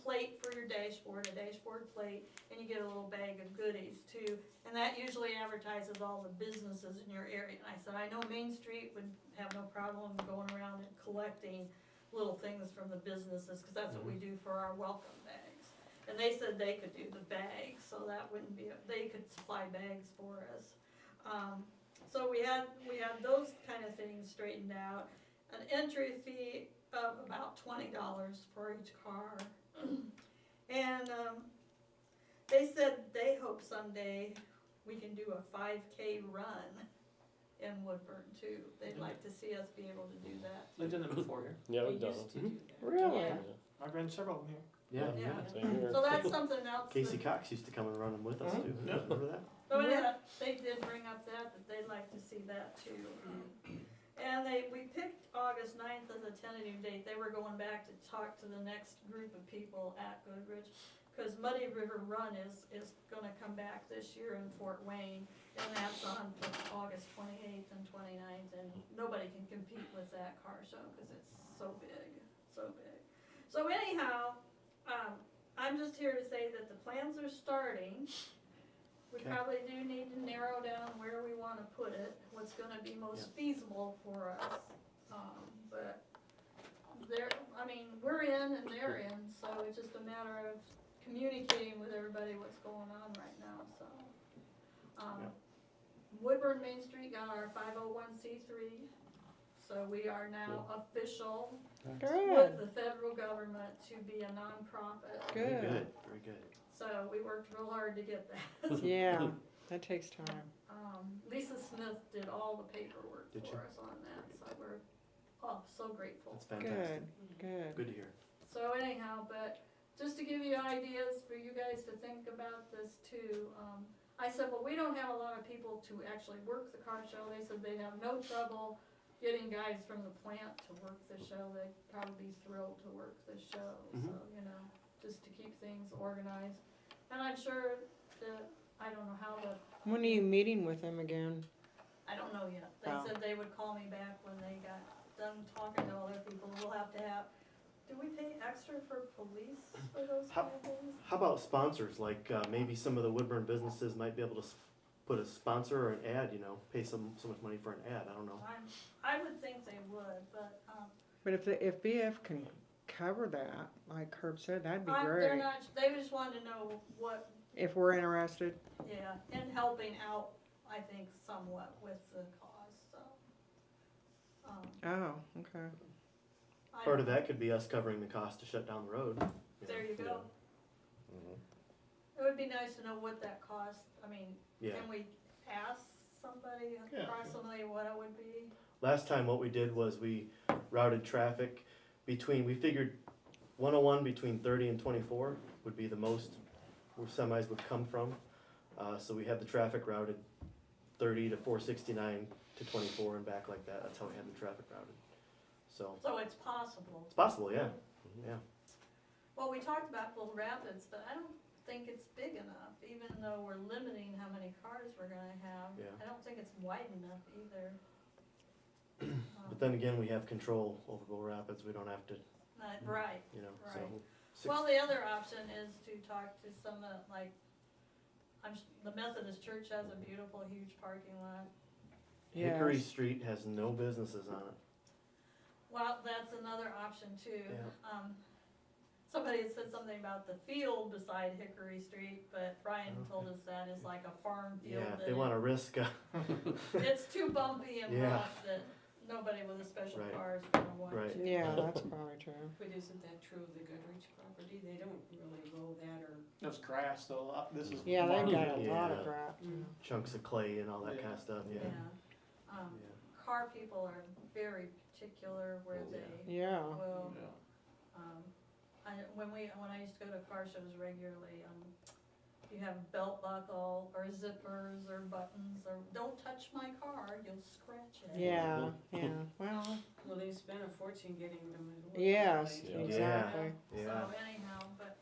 plate for your dashboard, a dashboard plate, and you get a little bag of goodies too. And that usually advertises all the businesses in your area. And I said, I know Main Street would have no problem going around and collecting little things from the businesses, because that's what we do for our welcome bags. And they said they could do the bags, so that wouldn't be, they could supply bags for us. So we had those kind of things straightened out. An entry fee of about $20 for each car. And they said they hope someday we can do a 5K run in Woodburn too. They'd like to see us be able to do that. they've done that before here. Yeah, They we've done used it. to do that. Really? Yeah. I've ran several of them here. Yeah, Yeah. yeah. Same here. So that's something else. Casey that- Cox used to come and run them with us too. Yeah. Remember that? So yeah, they did bring up that they'd like to see that too. And we picked August 9th as a tentative date. They were going back to talk to the next group of people at Goodrich, because Muddy River Run is gonna come back this year in Fort Wayne, and that's on August 28th and 29th, and nobody can compete with that car show, because it's so big, so big. So anyhow, I'm just here to say that the plans are starting. We Okay. probably do need to narrow down where we wanna put it, what's gonna be most feasible for us. But we're in and they're in, so it's just a matter of communicating with everybody what's going on right now, so. Yeah. Woodburn Main Street got our 501c3, so we are now official with Good, the federal government to be a nonprofit. Very good. good, very good. So we worked real hard to get that. Yeah, that takes time. Lisa Smith did all the paperwork Did she? for us on that, so we're, so grateful. That's fantastic. Good. Good to hear. So anyhow, but just to give you ideas for you guys to think about this too, I said, well, we don't have a lot of people to actually work the car show. They said they'd have no trouble getting guys from the plant to work the show. They'd probably be thrilled to work the show, so, you know, just to keep things organized. And I'm sure that, I don't know how When are you meeting with them again? I don't know yet. They Oh. said they would call me back when they got done talking to all their people. We'll have to have, do we pay extra for police for those How- kind of things? How about sponsors, like, maybe some of the Woodburn businesses might be able to put a sponsor or an ad, you know, pay so much money for an ad, I don't know. I would think they would, but, But if BF can cover that, like Herb said, that'd be they're great. not, they just wanted to know what, If we're interested. yeah, and helping out, I think, somewhat with the cause, so. Oh, okay. I Part of don't- that could be us covering the cost to shut down the road. There you go. Mhm. It would be nice to know what that cost, I mean, Yeah. can we ask somebody Yeah. approximately what it would be? Last time what we did was we routed traffic we figured 101 between 30 and 24 would be the most where semis would come from. So we had the traffic routed 30 to 469 to 24 and back like that. That's how we had the traffic routed. So So it's possible. it's possible, yeah. Yeah. Well, we talked about Bull Rapids, but I don't think it's big enough, even though we're limiting how many cars we're gonna have. Yeah. I don't think it's wide enough either. But then again, we have control over Bull Rapids. We don't have to, Right, you know, right. so. Well, the other option is to talk to some, like, the Methodist Church has a beautiful, huge parking lot. Hickory Yes. Street has no businesses on it. Well, that's another option too. Yeah. Somebody had said something about the field beside Hickory Street, but Brian told us that is like a farm field. Yeah, if that they wanna risk, It's too bumpy and Yeah. rough that nobody with a special Right. car is gonna want Right. to. Yeah, that's probably true. But isn't that true of the Goodrich property? They don't really roll that or. There's grass though, this is. Yeah, they've got a market. lot Yeah. of crap. chunks of clay and all that Yeah. kinda stuff, yeah. Um, Yeah. car people are very particular where Oh, yeah. they Yeah. will, Yeah. when I used to go to car shows regularly, you have belt buckle or zippers or buttons or don't touch my car, you'll scratch it. Yeah, yeah. Well, Well, they spent a fortune getting them as well. yes, Yeah. exactly. Yeah. So anyhow, but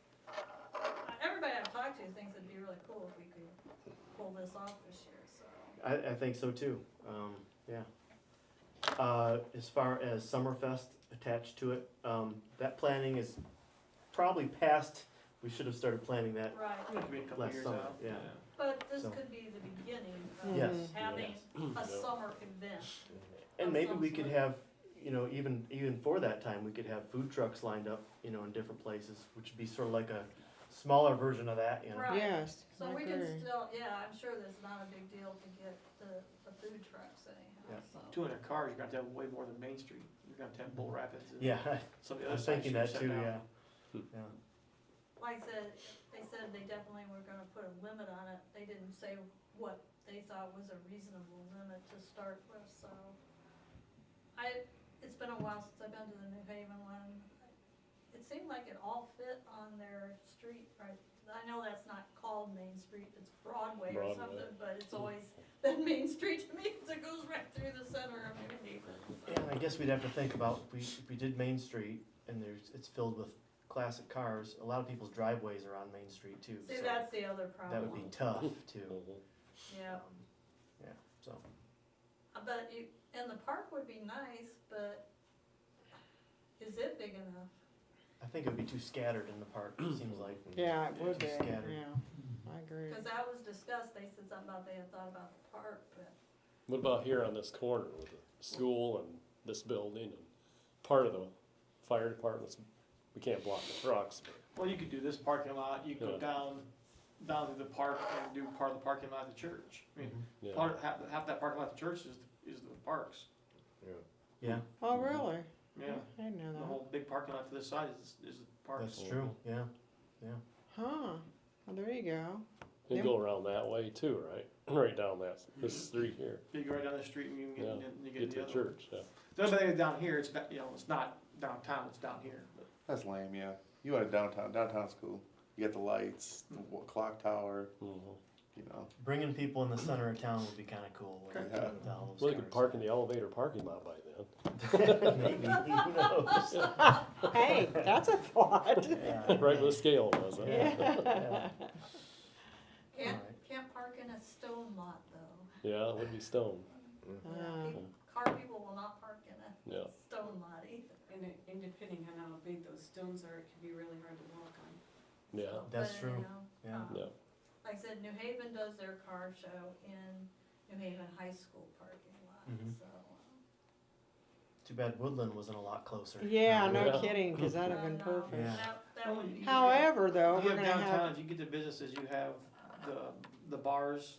everybody I've talked to thinks it'd be really cool if we could pull this off this year, so. I think so too, yeah. As far as Summerfest attached to it, that planning is probably past, we should have started planning that. Right, It could be a couple Last years summer, out. yeah. but this So- could be the beginning Yes. of having a Yeah. summer event. And Of maybe some we could sort. have, even for that time, we could have food trucks lined up, in different places, which would be sort of like a smaller version of that, Right. Yes, So I we can agree. still, yeah, I'm sure there's not a big deal to get the food trucks Yeah. anyhow, so. 200 cars, you're gonna have to have way more than Main Street. You're gonna have to have Bull Rapids and Yeah, some of the I other was sites thinking you that shut too, down. yeah. Yeah. Like I said, they said they definitely were gonna put a limit on it, they didn't say what they thought was a reasonable limit to start with, so. It's been a while since I've been to the New Haven one, it seemed like it all fit on their street, right? I know that's not called Main Street, it's Broadway or Broadway. something, but it's always been Main Street to me, 'cause it goes right through the center of New Haven, so. Yeah, I guess we'd have to think about, if we did Main Street, and it's filled with classic cars, a lot of people's driveways are on Main Street too, See, so that's the other that problem. would be tough too. Mhm. Yeah, Yeah, so, but and the park would be nice, but is it big enough? I think it would be too scattered in the park, it seems like. Yeah, it would be, Too scattered. yeah. I agree. Cause that was discussed, they said something about they had thought about the park, but, What about here on this corner with the school and this building and part of the fire department's, we can't block the trucks. Well, you could do this parking lot, you could go Yeah. down to the park and do part of the parking lot at the church. I mean, Yeah. half that parking lot at the church is the parks. Yeah, Oh, really? Yeah, I didn't know the that. whole big parking lot to this side is the parks. that's true, yeah. Huh, well, there you go. You go around that way too, right? Right down this street here. You go right down the street and you can Yeah, you Get get to the the other. church, yeah. The other thing is down here, it's not, it's not downtown, it's down here. But That's lame, yeah. You want it downtown, downtown's cool. You got the lights, the clock tower, Mhm. Bringing people in the center of town would be kinda cool. with Yeah. all those Well, they could cars. park in the elevator parking lot by then. Maybe, who knows? Hey, that's a thought. Yeah. Right where the scale was, huh? Yeah. can't park in a stone lot though. Yeah, it would be stone, Car people will not park in a yeah. stone lot either. And depending on how big those stones are, it can be really hard to walk on. Yeah, That's But true, anyhow, yeah. yeah. Like I said, New Haven does their car show in New Haven High School parking lot, Mhm. so. Too bad Woodland wasn't a lot closer. Yeah, no Yeah. kidding, cause that'd have been I know. perfect. Yeah. That would be. great. However, though, you we're have gonna downtown, have, as you get to businesses, you have the bars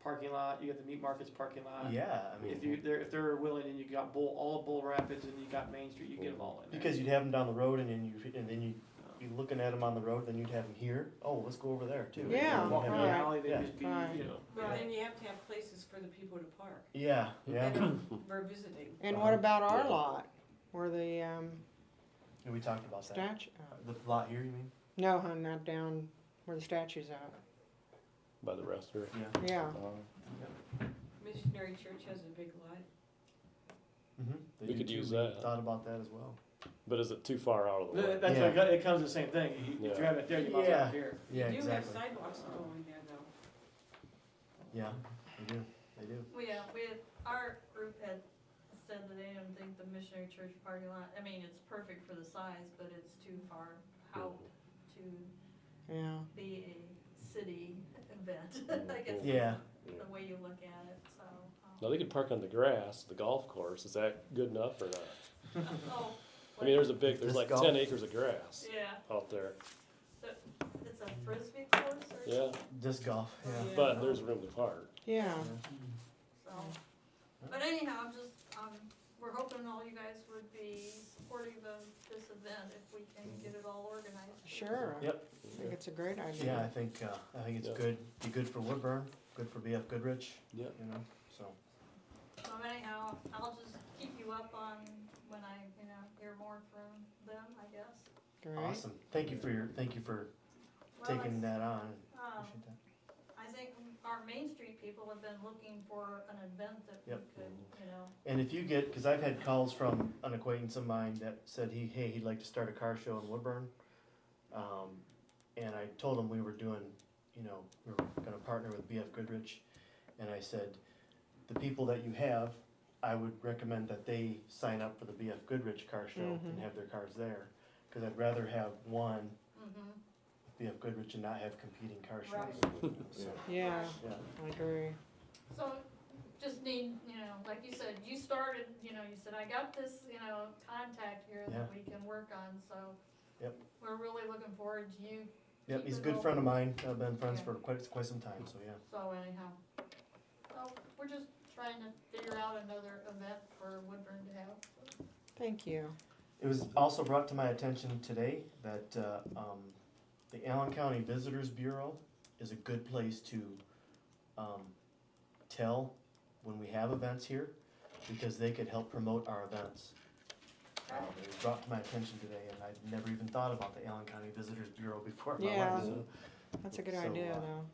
parking lot, you got the meat markets parking lot. Yeah, I mean, If they're willing, and you got all of Bull Rapids, and you got Main Street, you get them all in there. because you'd have them down the road and then you'd be looking at them on the road, then you'd have them here, oh, let's go over there too. Yeah, Walk down the right. alley, they Yeah. just be, Right. you know. But then you have to have places for the people to park Yeah, yeah, for visiting. and what about our Yeah. lot? Where the, yeah, we talked about that. statue, The lot here, you mean? no, hun, not down where the statue's at. By the restaurant. Yeah. Yeah, Missionary Church has a big lot. Mm-hmm. We could use that. Thought about that as well. But is it too far out of the way? That's Yeah. what it comes to the same thing, if Yeah. you have it there, you might as well have it here. Yeah, You do have exactly. sidewalks going there though. Yeah, they do, they do. Our group had said that they didn't think the missionary church parking lot, I mean, it's perfect for the size, but it's too far out to Yeah. be a city event, I guess. Yeah. The way you look at it, so. Now, they could park on the grass, the golf course, is that good enough or not? Oh, I mean, there's there's Disc like golf? 10 acres of grass yeah, out there, so it's a frisbee course or yeah, something, Disc golf, yeah. Yeah. but there's room to park. Yeah. so. But anyhow, just, we're hoping all you guys would be supportive of this event if we can get it all organized. Sure. Yep. I think it's a great idea. Yeah, I think it's Yeah. good, be good for Woodburn, good for BF Goodrich, Yeah. you know, so. So anyhow, I'll just keep you up on when I, hear more from them, I guess. Great. Awesome, thank you for Well, taking that on, Um, appreciate that. I think our Main Street people have been looking for an event that we Yep. could, And if you get, cause I've had calls from an acquaintance of mine that said he'd like to start a car show in Woodburn. And I told him we were doing, we were gonna partner with BF Goodrich, and I said, the people that you have, I would recommend that they sign up for the BF Goodrich car show and have their cars there, cause I'd rather have one BF Goodrich and not have competing car shows. So, Yeah, yeah. I agree. So, just need, like you said, you started, you said, I got this, contact here that we can work on, so. Yep. We're really looking forward to you. Yep, he's a keeping good all- friend of mine, I've been friends Yeah. for quite some time, so yeah. So anyhow, so we're just trying to figure out another event for Woodburn to have, so. Thank you. It was also brought to my attention today that the Allen County Visitors Bureau is a good place to tell when we have events here, because they could help promote our events. It was brought to my attention today, and I'd never even thought about the Allen County Visitors Bureau before. in my Yeah. life. That's a good So, idea, though.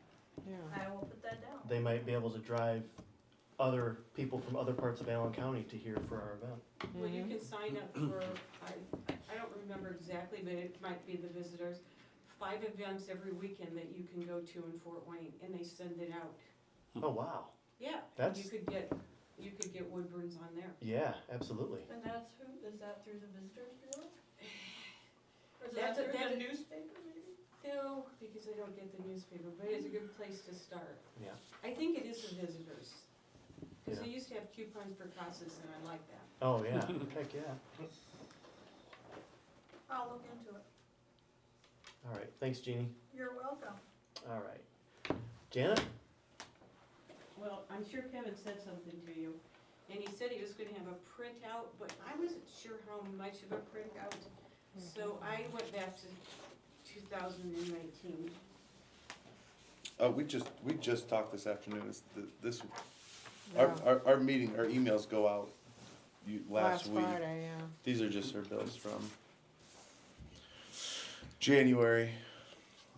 Yeah. I will put that down. They might be able to drive other people from other parts of Allen County to here for our event. Well, you can sign up for, I don't remember exactly, but it might be the visitors, 5 events every weekend that you can go to in Fort Wayne, and they send it out. Oh, wow. Yeah, That's- you could get Woodburns on there. Yeah, absolutely. And that's is that through the Visitors Bureau? Or is That's that a- through that's the a- newspaper maybe? No, because I don't get the newspaper, but it's a good place to start. Yeah. I think it is the visitors, because Yeah. they used to have coupons for Casas, and I like that. Oh, yeah, heck yeah. I'll look into it. All right, thanks, Jeannie. You're welcome. All right. Janet? Well, I'm sure Kevin said something to you, and he said he was gonna have a printout, but I wasn't sure how much of a printout. So I went back to 2019. We just talked this afternoon, this, Yeah. our meeting, our emails go out last week. Friday, yeah. These are just her bills from January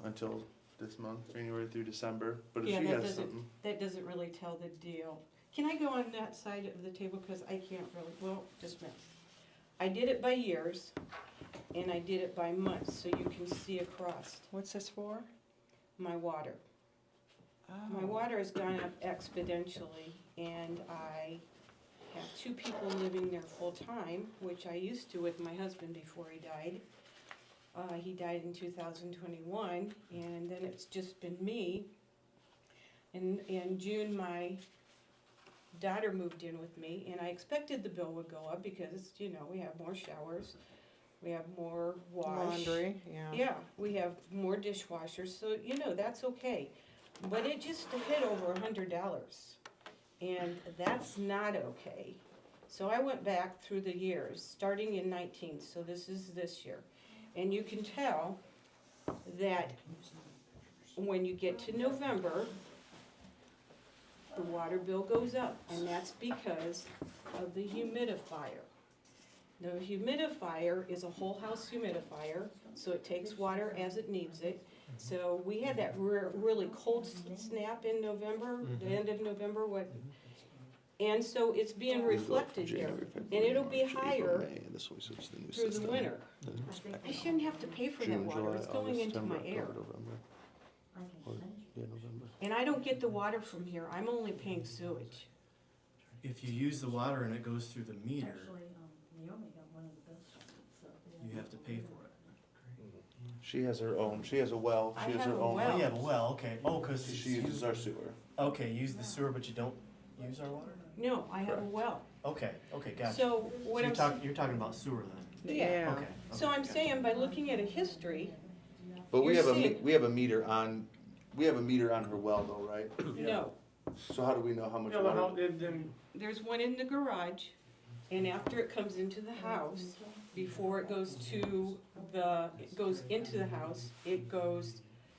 until this month, January through December, but if Yeah, she that has doesn't- something. That doesn't really tell the deal. Can I go on that side of the table, because I can't really, well, just a minute. I did it by years, and I did it by months, so you can see across What's this for? my water. My Oh. water has gone up exponentially, and I have 2 people living there full-time, which I used to with my husband before he died. He died in 2021, and then it's just been me. In June, my daughter moved in with me, and I expected the bill would go up because, we have more showers, we have more wash. Laundry, yeah. Yeah, we have more dishwashers, so, that's okay. But it just hit over $100, and that's not okay. So I went back through the years, starting in 19, so this is this year. And you can tell that when you get to November, the water bill goes up, and that's because of the humidifier. The humidifier is a whole house humidifier, so it takes water as it needs it. So we had that really cold snap in November, the end of November, and so it's being reflected here. And it'll be higher through the winter. I shouldn't have to pay for that water, it's going into my air. And I don't get the water from here, I'm only paying sewage. If you use the water and it goes through the meter, Naomi got one of the best ones, so. you have to pay for it. She has her own, she has a well, I she has have her a own. well. Oh, you have a well, okay, oh, cause She uses our sewer. okay, use the sewer, but you don't use our water? No, I have a Correct. well. Okay, gotcha. So what I'm, You're talking about sewer then? Yeah. Okay. so I'm gotcha. saying by looking at a history, But we You're have seeing- we have a meter on, we have a meter on her well though, right? no. So how do we know how much Yeah, but how, water? then, There's one in the garage, and after it comes into the house, before it goes to it goes into the house,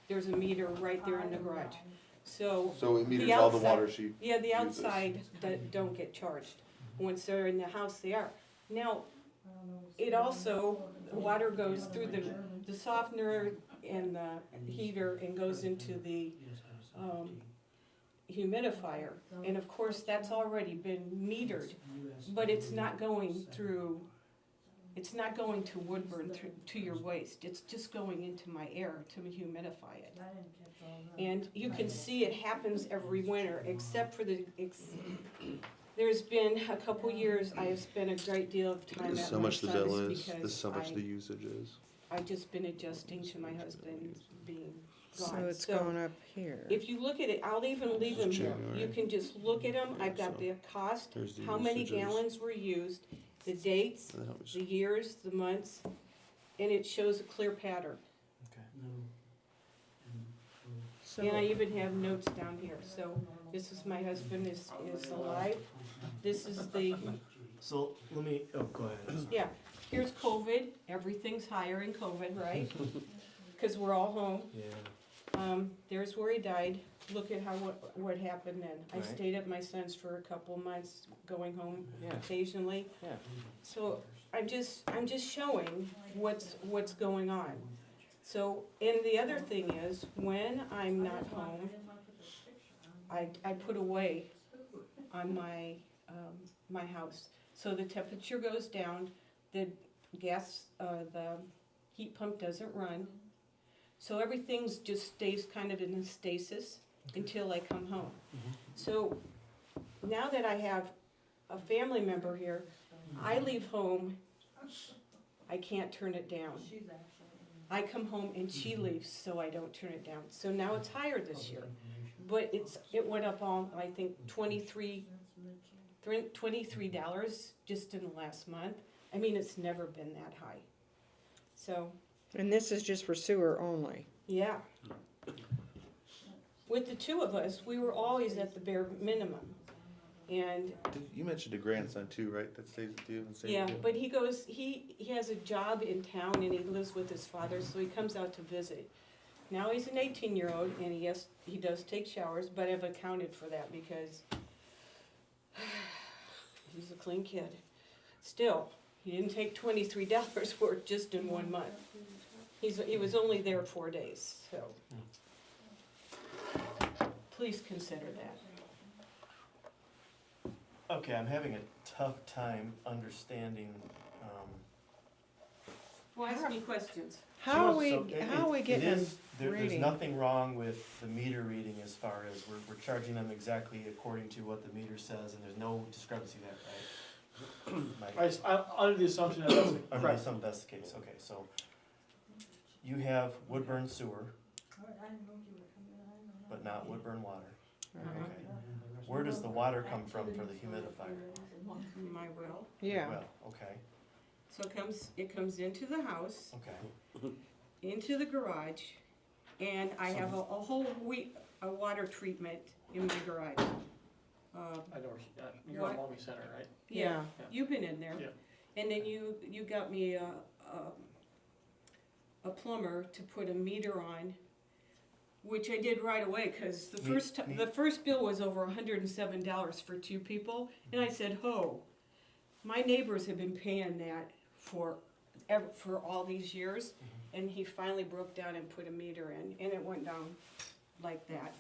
there's a meter right there in the garage. So, So it meters the all the outside- water she, yeah, the uses. outside don't get charged. Once they're in the house, they are. Now, it also, the water goes through the softener and the heater and goes into the humidifier. And of course, that's already been metered, but it's not going through, it's not going to Woodburn to your waste. It's just going into my air to humidify it. And you can see it happens every winter, except for there's been a couple years, I have spent a great deal of time This is at how my much the bill son's is, this because is how much the usage is. I've just been adjusting to my husband being So gone. it's going up here. If you look at it, I'll even leave them here. You January. can just look at them. I've got the cost, Here's the how many usages. gallons were used, the dates, And then how much- the years, the months, and it shows a clear pattern. So, And I even have notes down here. So this is my husband is alive. This is the, So, let me, go ahead. yeah, here's COVID. Everything's higher in COVID, right? Because we're all home. Yeah, There's where he died. Look at what happened then. I Right. stayed at my son's for a couple months, going home Yeah. occasionally. yeah. So I'm just showing what's going on. So, and the other thing is, when I'm not home, I put away on my, my house. So the temperature goes down, the gas, the heat pump doesn't run. So everything's just stays kind of in a stasis until I come home. So now that I have a family member here, I leave home, I can't turn it down. I come home and she leaves, so I don't turn it down. So now it's higher this year. But it went up all, I think, $23 just in the last month. I mean, it's never been that high. So, and this is just for sewer only. yeah. With the two of us, we were always at the bare minimum. And You mentioned a grandson too, right, that stays with you and stays yeah, with you? but he goes, he has a job in town and he lives with his father, so he comes out to visit. Now he's an 18-year-old and he does take showers, but I've accounted for that because he's a clean kid. Still, he didn't take $23 for it just in 1 month. He was only there 4 days, so. Please consider that. Okay, I'm having a tough time understanding, Well, ask me questions. How are So we it getting a is- there's reading? nothing wrong with the meter reading as far as we're charging them exactly according to what the meter says, and there's no discrepancy there, right? Mike? under the assumption that that's Under correct. some, that's the case, okay, so you have Woodburn sewer, but not Woodburn water, Alright. okay. Where does the water come from for the humidifier? My will. Yeah, Well, okay, So it comes into the house, okay, into the garage, and I have a whole a water treatment in my garage. I know, you're on Mulvey Center, right? Yeah, Yeah. you've been in there. Yeah. And then you got me a plumber to put a meter on, which I did right away, cause the first bill was over $107 for 2 people, and I said, ho, my neighbors have been paying that for all these years, and he finally broke down and put a meter in, and it went down like that.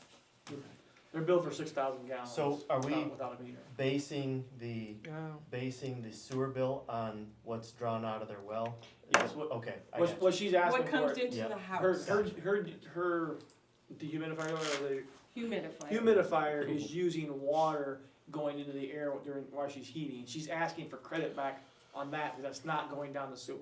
They're billed for 6,000 gallons. So are we- Without a meter. basing the sewer bill on what's drawn out of their well? Yes. Okay, I got you. What she's asking What comes for, into Yeah. the her house, dehumidifier or the humidifier. humidifier is using water going into the air while she's heating. She's asking for credit back on that, because that's not going down the sewer.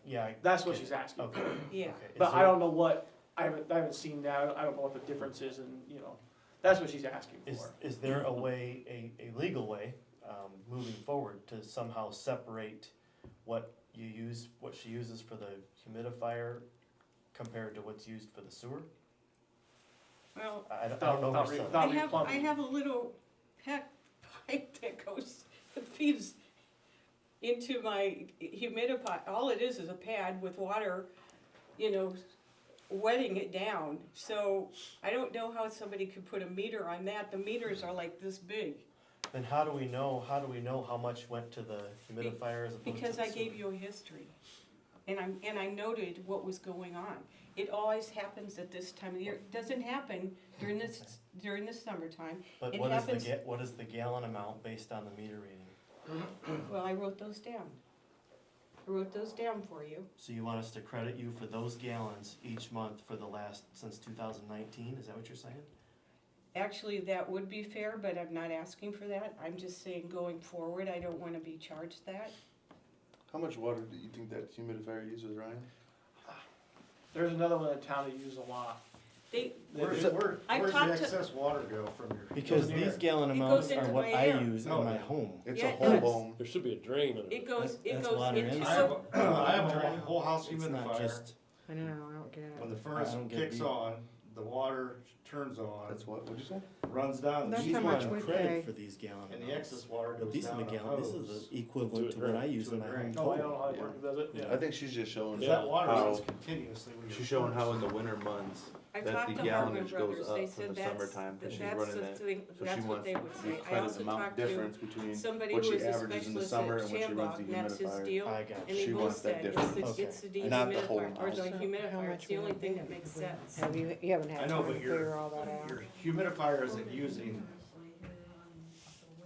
Yeah. That's what she's asking. Okay. Yeah. Okay. Is But I there- don't know what, I haven't seen that, I don't know what the difference is, and, you know, that's what she's asking for. Is there a way, a legal way, moving forward to somehow separate what you use, what she uses for the humidifier compared to what's used for the sewer? Well, I don't know Without myself. I have a little pipe that goes, that feeds into my humidifier. All it is a pad with water, you know, wetting it down. So I don't know how somebody could put a meter on that. The meters are like this big. Then how do we know how much went to the humidifier as opposed to Because the I sewer? gave you a history. And I noted what was going on. It always happens at this time of the year. It doesn't happen during the summertime. But it what happens- is the gallon amount based on the meter reading? Well, I wrote those down. I wrote those down for you. So you want us to credit you for those gallons each month for the last, since 2019, is that what you're saying? Actually, that would be fair, but I'm not asking for that. I'm just saying going forward, I don't wanna be charged that. How much water do you think that humidifier uses, Ryan? There's another one in town that you use a lot. They, Where's They- I've the talked to- excess water go from your? Because goes in these here. gallon It amounts goes are into what my I air. use in No, my it- home. It's Yeah, a it whole does. home. There should be a drain under it it. goes, it That's goes water into. inside. I have a whole house It's not humidifier. just, I know, I don't get When it. the furnace I don't get kicks beat. on, the water turns on, That's what'd you say? runs down the That's she's how sheet, much wanting we credit pay. for these gallon and the amounts. excess water But goes these are down the a gallon, this is hose. the equivalent To to a what I drain. use To in a my drain. home. Oh, I don't know how it Yeah. works, does it? I think she's just showing Cause that water how, runs continuously when you're. she's showing how in the winter months, I that talked the to Hartman gallonage goes Brothers, they up from said the that's, summertime, and she's that's running the that. thing, So that's she what wants they would the say. I credit also amount talked to difference between somebody what who she is a averages in the specialist summer at and what she runs Shamrock, the and that's his humidifier. deal. I got And you. they She both wants that said, difference. it's the Okay. Not the whole dehumidifier, or the So how humidifier, much it's the would only it thing be? that makes sense. Have you haven't I had know, time to but figure all that out. your humidifier isn't using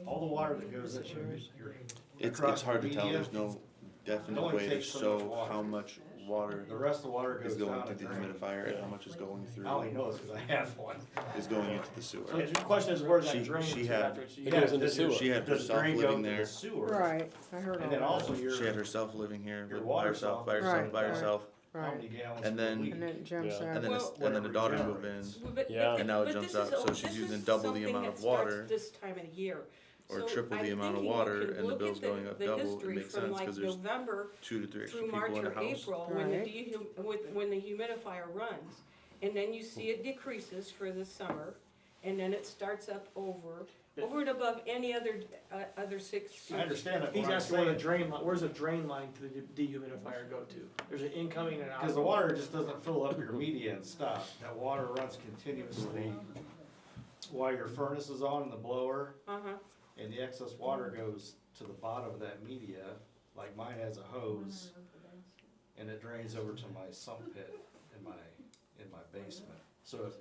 all the water that goes into your. It's across hard to the tell, media, there's no definite only way to takes so much show water. how much water The rest of the water is goes going down to a the drain. humidifier and how much is going I through, only know this because I have one. is going into the So sewer. the question is, where's She- that drain she to had- after it's used? It goes into does your- sewer. She had does the herself drain go living into the there. sewer? Right, I heard all And then that. also your, She had herself living here, Your by water herself, by softener. herself, Right, by right. herself, how Right, many gallons And per then- week? and then it jumps Yeah. up. and then Well- and then a daughter moved in, Yeah. And now it jumps up, so she's using double the amount of water, This time of year. or So triple I'm the amount of thinking you water, could and the look bill's at going up the double, it history makes from sense, like cause there's November 2 to 3 extra through people March in a or house. April, when the humidifier runs. And then you see it decreases for the summer, and then it starts up over and above any other 6. I understand that, He's what I'm asking where the saying, drain line, where's the drain line to the dehumidifier go to? There's an incoming and an outgoing. cause the water just doesn't fill up your media and stuff, that water runs continuously while your furnace is on and the blower, Uh-huh, and the excess water goes to the bottom of that media, like mine has a hose, and it drains over to my sump pit in my basement. So,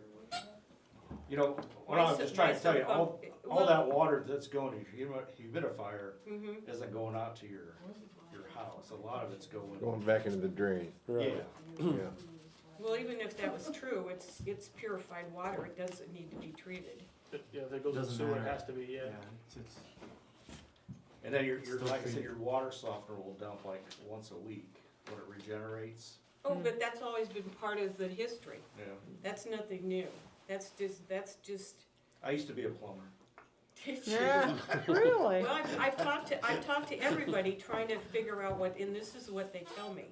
you know, what I was just trying to tell you, all that water that's going to your humidifier mhm. isn't going out to your house, a lot of it's Going back into the drain, yeah. Right. yeah. Well, even if that was true, it's purified water, it doesn't need to be treated. Yeah, if it goes in the Doesn't sewer, it matter. has to be, yeah. It's, And then your, Still like I said, treated. your water softener will dump like once a week when it regenerates. Oh, but that's always been part of the history. Yeah. That's nothing new. That's just. I used to be a plumber. Yeah, really? Well, I've talked to everybody trying to figure out what, and this is what they tell me.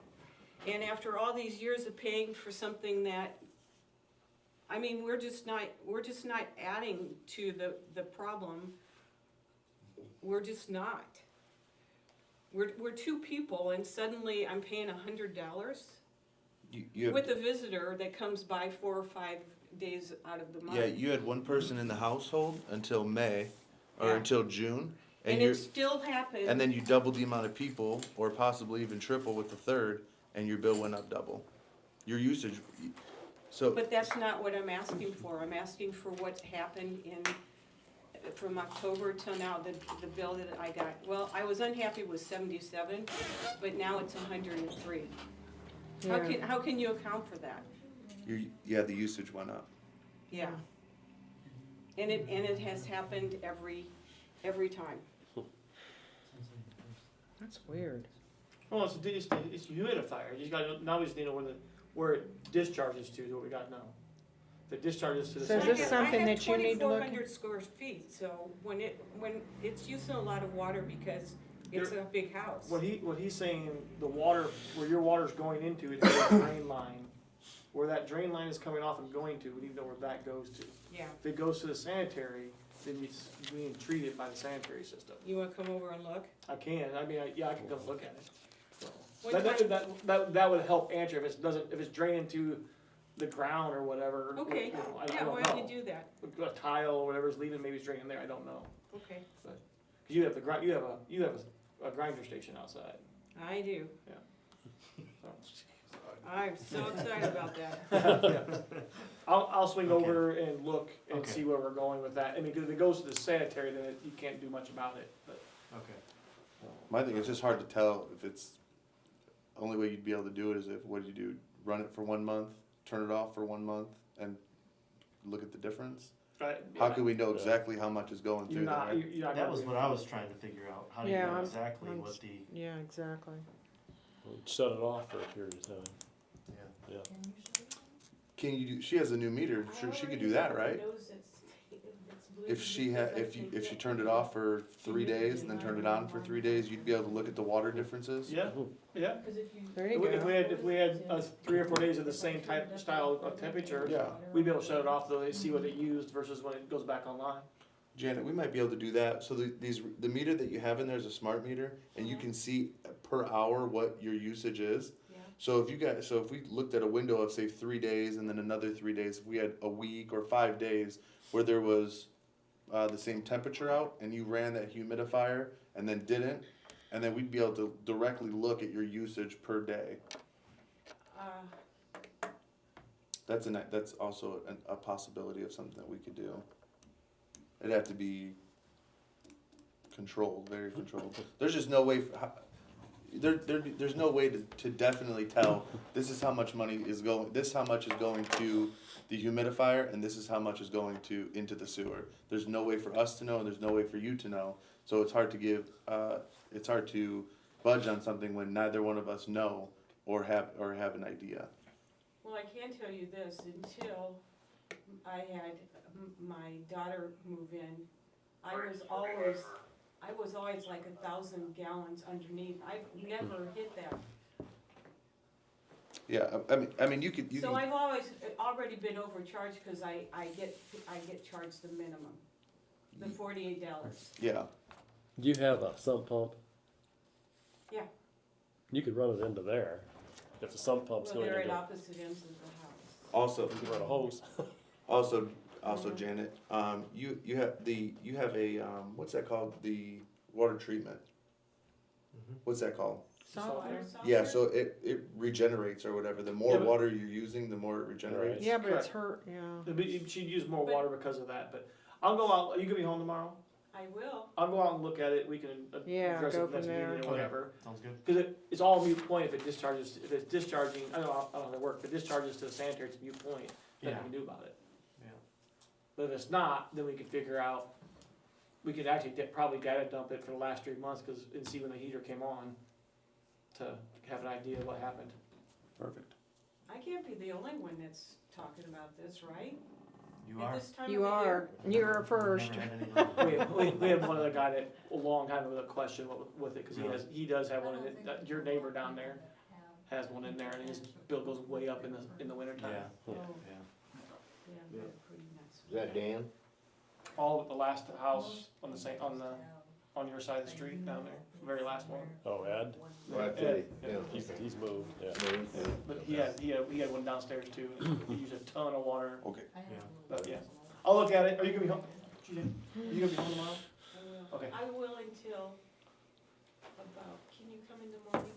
And after all these years of paying for something that, I mean, we're just not adding to the problem. We're just not. We're two people and suddenly I'm paying $100 You have, with a visitor that comes by 4 or 5 days out of the month. yeah, you had one person in the household until May, or Yeah. until June, and And you're, it still happened. and then you doubled the amount of people, or possibly even triple with the third, and your bill went up double. Your usage, so, But that's not what I'm asking for. I'm asking for what happened from October till now, the bill that I got. Well, I was unhappy with 77, but now it's 103. Yeah. How can you account for that? yeah, the usage went up. Yeah. And it has happened every time. That's weird. Well, it's a humidifier, you just gotta, now we just need to know where it discharges to, is what we gotta know. If it discharges to the So is same. this something that you need to look I at? have 2,400 square feet, so when it's using a lot of water because it's a big house. What he's saying, the water, where your water's going into, it has a drain line. Where that drain line is coming off and going to, we need to know where that goes to. Yeah, If it goes to the sanitary, then it's being treated by the sanitary system. you wanna come over and look? I can, I mean, I can come look at it. So, What that would help answer if if it's draining to the ground or whatever. Okay, you know, I yeah, don't why know. don't you do that? A tile or whatever's leaving, maybe it's draining there, I don't know. Okay, 'Cause you have you have a grinder station outside. I do. So. I'm so excited about that. I'll swing Okay. over and look and Okay. see where we're going with that. I mean, 'cause if it goes to the sanitary, then you can't do much about it, but. Okay. My thing is just hard to tell if it's, only way you'd be able to do it is if, what do you do, run it for 1 month, turn it off for 1 month, and look at the difference? How can we know exactly how much is going through there? You're not That gonna was be- what I was trying to figure out, how do you Yeah, know I'm- exactly I'm what s- the, Yeah, exactly. Shut it off for a period of time. yeah. Can you do, she has a new meter, sure, she could do that, right? If she had, if she turned it off for 3 days and then turned it on for 3 days, you'd be able to look at the water differences? Yeah, yeah. There you If we go. had 3 or 4 days of the same type, style of temperature, Yeah. we'd be able to shut it off though, they see what it used versus when it goes back online. Janet, we might be able to do that, so the meter that you have in there is a smart meter, and you can see per hour what your usage is. Yeah. So if we looked at a window of say 3 days and then another 3 days, if we had a week or 5 days where there was the same temperature out and you ran that humidifier and then didn't, and then we'd be able to directly look at your usage per day. That's also a possibility of something that we could do. It'd have to be controlled, very controlled. There's just no way, there's no way to definitely tell, this is how much money is going, this is how much is going to the humidifier, and this is how much is going into the sewer. There's no way for us to know, and there's no way for you to know, so it's hard to budge on something when neither one of us know or have an idea. Well, I can tell you this, until I had my daughter move in, I was always like 1,000 gallons underneath. I've never hit that. Yeah, I mean, you could. So I've already been overcharged because I get charged the minimum, the $48. Yeah. Do you have a sump pump? Yeah. You could run it into there. If the sump pump's Well, going they're at into, opposite ends of the house. Also, you could run a hose. Also, Janet, you have a what's that called? The water treatment. What's that called? Softener? Yeah, so it regenerates or whatever. The more Yeah, but- water you're using, the more it regenerates. Yeah, but it's Correct. hurt, yeah. She'd use more water because of that, but I'll go out, are you gonna be home tomorrow? I will. I'll go out and look at it, we can Yeah, address go it next from there. meeting or whatever. Sounds good. Cause it's all moot point if it's discharging, I don't know how that works, if it discharges to the sanitary, it's a moot point, nothing Yeah. we can do about it. Yeah. But if it's not, then we can figure out, we could actually probably data dump it for the last 3 months, and see when the heater came on, to have an idea of what happened. Perfect. I can't be the only one that's talking about this, right? You At are. this time of You the year? are, you're first. Never had anybody- We have one other guy that, a long time with a question with it, cause he does have one, your neighbor down there has one in there, and his bill goes way up in the winter time. Yeah, Oh. yeah. Yeah, they're pretty nice. Is that Dan? All the last house on your side of the street down there, the very last one. Oh, Ed? Right, Ed, yeah. He's moved, yeah. But he had one downstairs too, he used a ton of water, Okay. Yeah. but yeah. I'll look at it, are you gonna be home? Are you gonna be home tomorrow? I will. Okay. I will until about, can you come in the morning?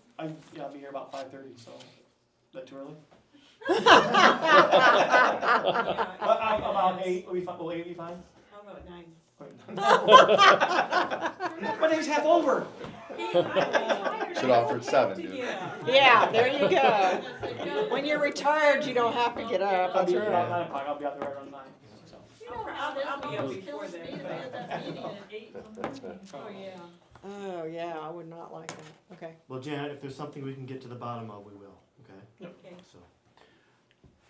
I'll be here about 5:30, so, is that too early? Yeah, About 8, will 8 be fine? How about 9? My day's half over. Should offer at 7, dude. Yeah, there you go. When you're retired, you don't have to get up, I'll that's be here right. around 9 o'clock, I'll be out there right around 9, so. I'll be up before Kills me then. to be at that meeting at 8 in the morning. Oh, yeah. Oh, yeah, I would not like that. Okay. Well, Janet, if there's something we can get to the bottom of, we will, okay? Okay. So,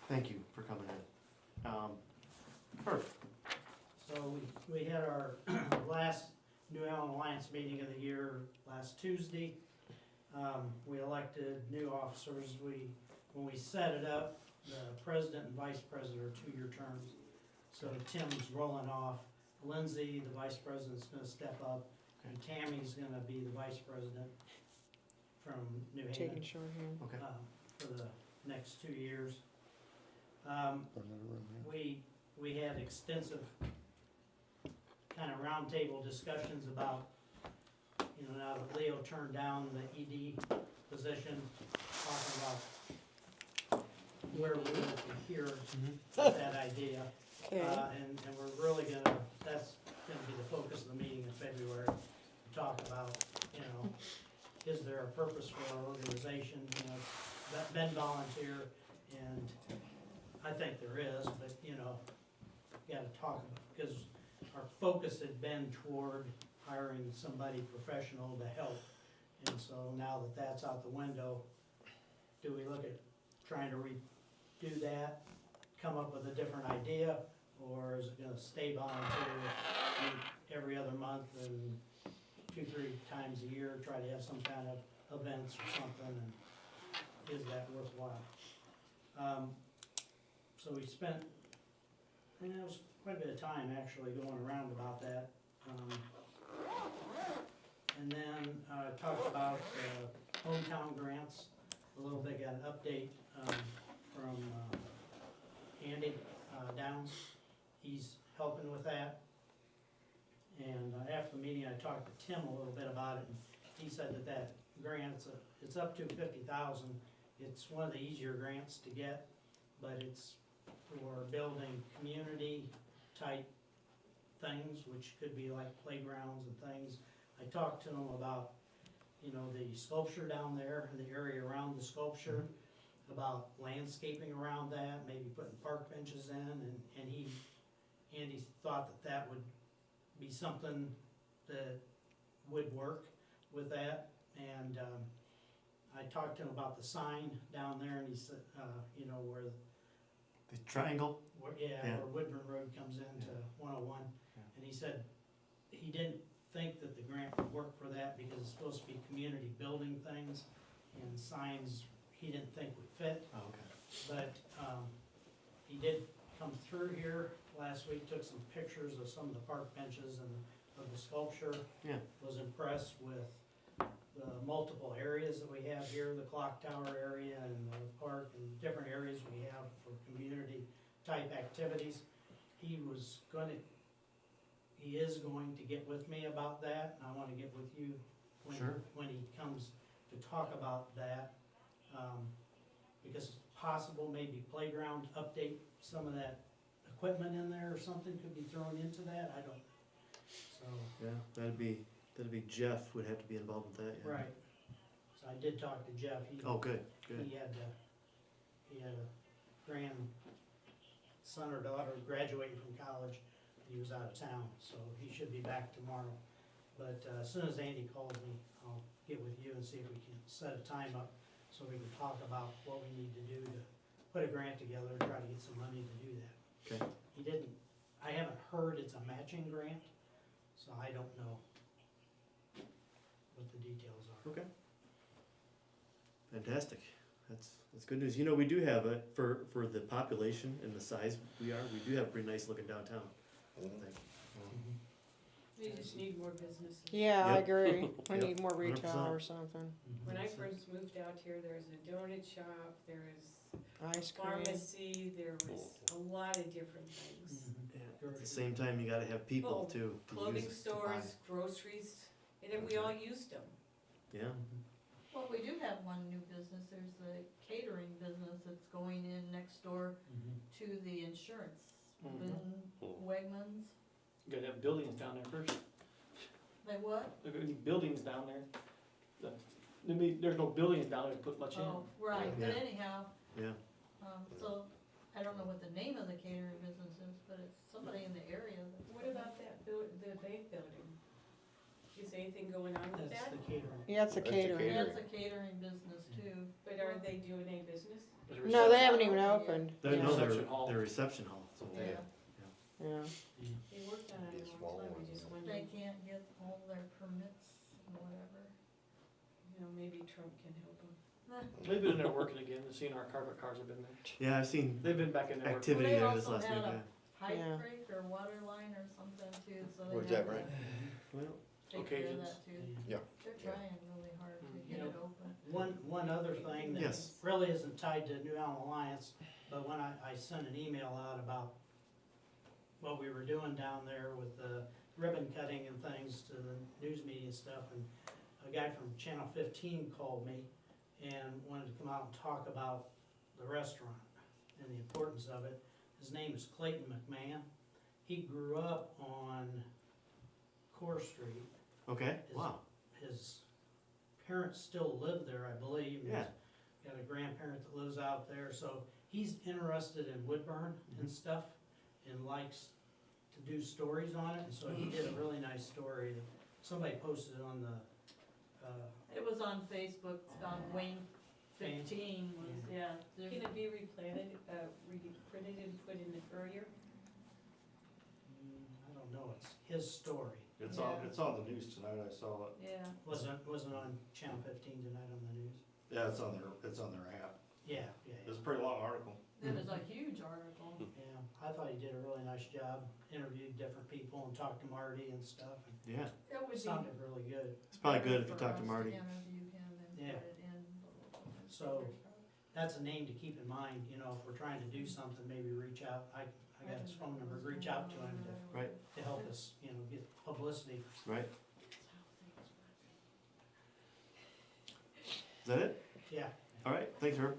thank you for coming in. Kurt, So we had our last New Allen Alliance meeting of the year last Tuesday. We elected new officers. When we set it up, the president and vice president are 2-year terms. So Tim's rolling off. Lindsay, the vice president's gonna step up, and Tammy's gonna be the vice president from New Haven. Taking shorthand. okay. For the next 2 years. We had extensive kind of roundtable discussions about, you know, now that Leo turned down the ED position, talking about where we go from here with that idea. Okay. And we're really that's gonna be the focus of the meeting in February, to talk about, you know, is there a purpose for our organization, you know, that been volunteer, and I think there is, but, you know, gotta talk about, because our focus had been toward hiring somebody professional to help, and so now that that's out the window, do we look at trying to redo that, come up with a different idea, or is it gonna stay volunteer, meet every other month and 2-3 times a year, try to have some kind of events or something, and is that worthwhile? So we spent, it was quite a bit of time actually going around about that. And then talked about hometown grants a little bit, got an update from Andy Downs. He's helping with that. And after the meeting, I talked to Tim a little bit about it, and he said that grant, it's up to $50,000. It's one of the easier grants to get, but it's for building community type things, which could be like playgrounds and things. I talked to him about, you know, the sculpture down there and the area around the sculpture, about landscaping around that, maybe putting park benches in, and Andy thought that would be something that would work with that. And I talked to him about the sign down there, and he said, you know, where The triangle? where Woodburn Road comes into 101. And he said he didn't think that the grant would work for that because it's supposed to be community building things, and signs he didn't think would fit. Oh, okay. But he did come through here last week, took some pictures of some of the park benches and of the sculpture. Yeah. Was impressed with the multiple areas that we have here, the clock tower area and the park and different areas we have for community type activities. He is going to get with me about that, and I wanna get with you when he comes to talk about that. Because it's possible maybe playground update, some of that equipment in there or something could be thrown into that, I don't, so. Yeah, that'd be Jeff would have to be involved with that, yeah. Right, so I did talk to Jeff, Oh, good, good. he had a grandson or daughter graduating from college, and he was out of town, so he should be back tomorrow. But as soon as Andy calls me, I'll get with you and see if we can set a time up so we can talk about what we need to do to put a grant together and try to get some money to do that. Okay. I haven't heard it's a matching grant, so I don't know what the details are. Okay. Fantastic. That's good news. You know, we do have for the population and the size we do have a pretty nice looking downtown, I think. They just need more businesses. Yeah, I Yep. agree. We Yep, need more retail 100%. or something. When I first moved out here, there was a donut shop, there was Ice cream. pharmacy, there was a lot of different things. Yeah. At the same time, you gotta have people Well, too. to Clothing use it, to buy. stores, groceries, and then we all used them. Yeah. Well, we do have one new business, there's the catering business that's going in next door to the insurance. Wegmans, You gotta have buildings down there first. they what? There gonna be buildings down there. There's no buildings down there to put much in. Oh, right, Yeah. but anyhow, Yeah. so, I don't know what the name of the catering business is, but it's somebody in the area that. What about that the bank building? Is anything going on with That's that? the catering. Yeah, it's a That's a catering. That's a catering business too. But are they doing any business? There's a No, they reception- haven't even opened. They're, Yeah. no, they're, Reception hall. they're reception hall, so. Yeah, Yeah. They worked on it It's a long time, small. I just they wondered, can't get all their permits and whatever. you know, maybe Trump can help them. They've been in there working again, they've seen our carpet cars have been there. Yeah, I've seen They've been back in there working. activity Well, they there this also last had week, a- yeah. Pipe Yeah. break or water line or something too, so they Where's have that, to right? Well, take care of Occasions. that too. Yeah. They're Yeah. trying really hard to Mm. get Yeah. it open. One other thing that Yes. really isn't tied to New Allen Alliance, but when I sent an email out about what we were doing down there with the ribbon cutting and things to the news media stuff, and a guy from Channel 15 called me and wanted to come out and talk about the restaurant and the importance of it. His name is Clayton McMahon. He grew up on Core Street. okay, Is- wow, His parents still live there, I believe. He's Yeah. got a grandparent that lives out there, so he's interested in Woodburn and stuff and likes to do stories on it, and so he did a really nice story that somebody posted on the, It was on Facebook, Wayne 15 was, yeah. Can it be replanted, reprinted and put in the Courier? I don't know, it's his story. It's Yeah. on the news tonight, I saw it. Yeah, Wasn't on Channel 15 tonight on the news? Yeah, it's on their app. Yeah, It's a pretty long article. it was a huge article. yeah. I thought he did a really nice job, interviewed different people and talked to Marty and stuff, and yeah, It would it be sounded really good. it's probably good if you for talk to us Marty. interview him and Yeah. put it in. So, that's a name to keep in mind, you know, if we're trying to do something, maybe reach out, I got his phone number, reach out to him Right. to help us, you know, get publicity. Right, is that it? Yeah. All right, thanks, Herb.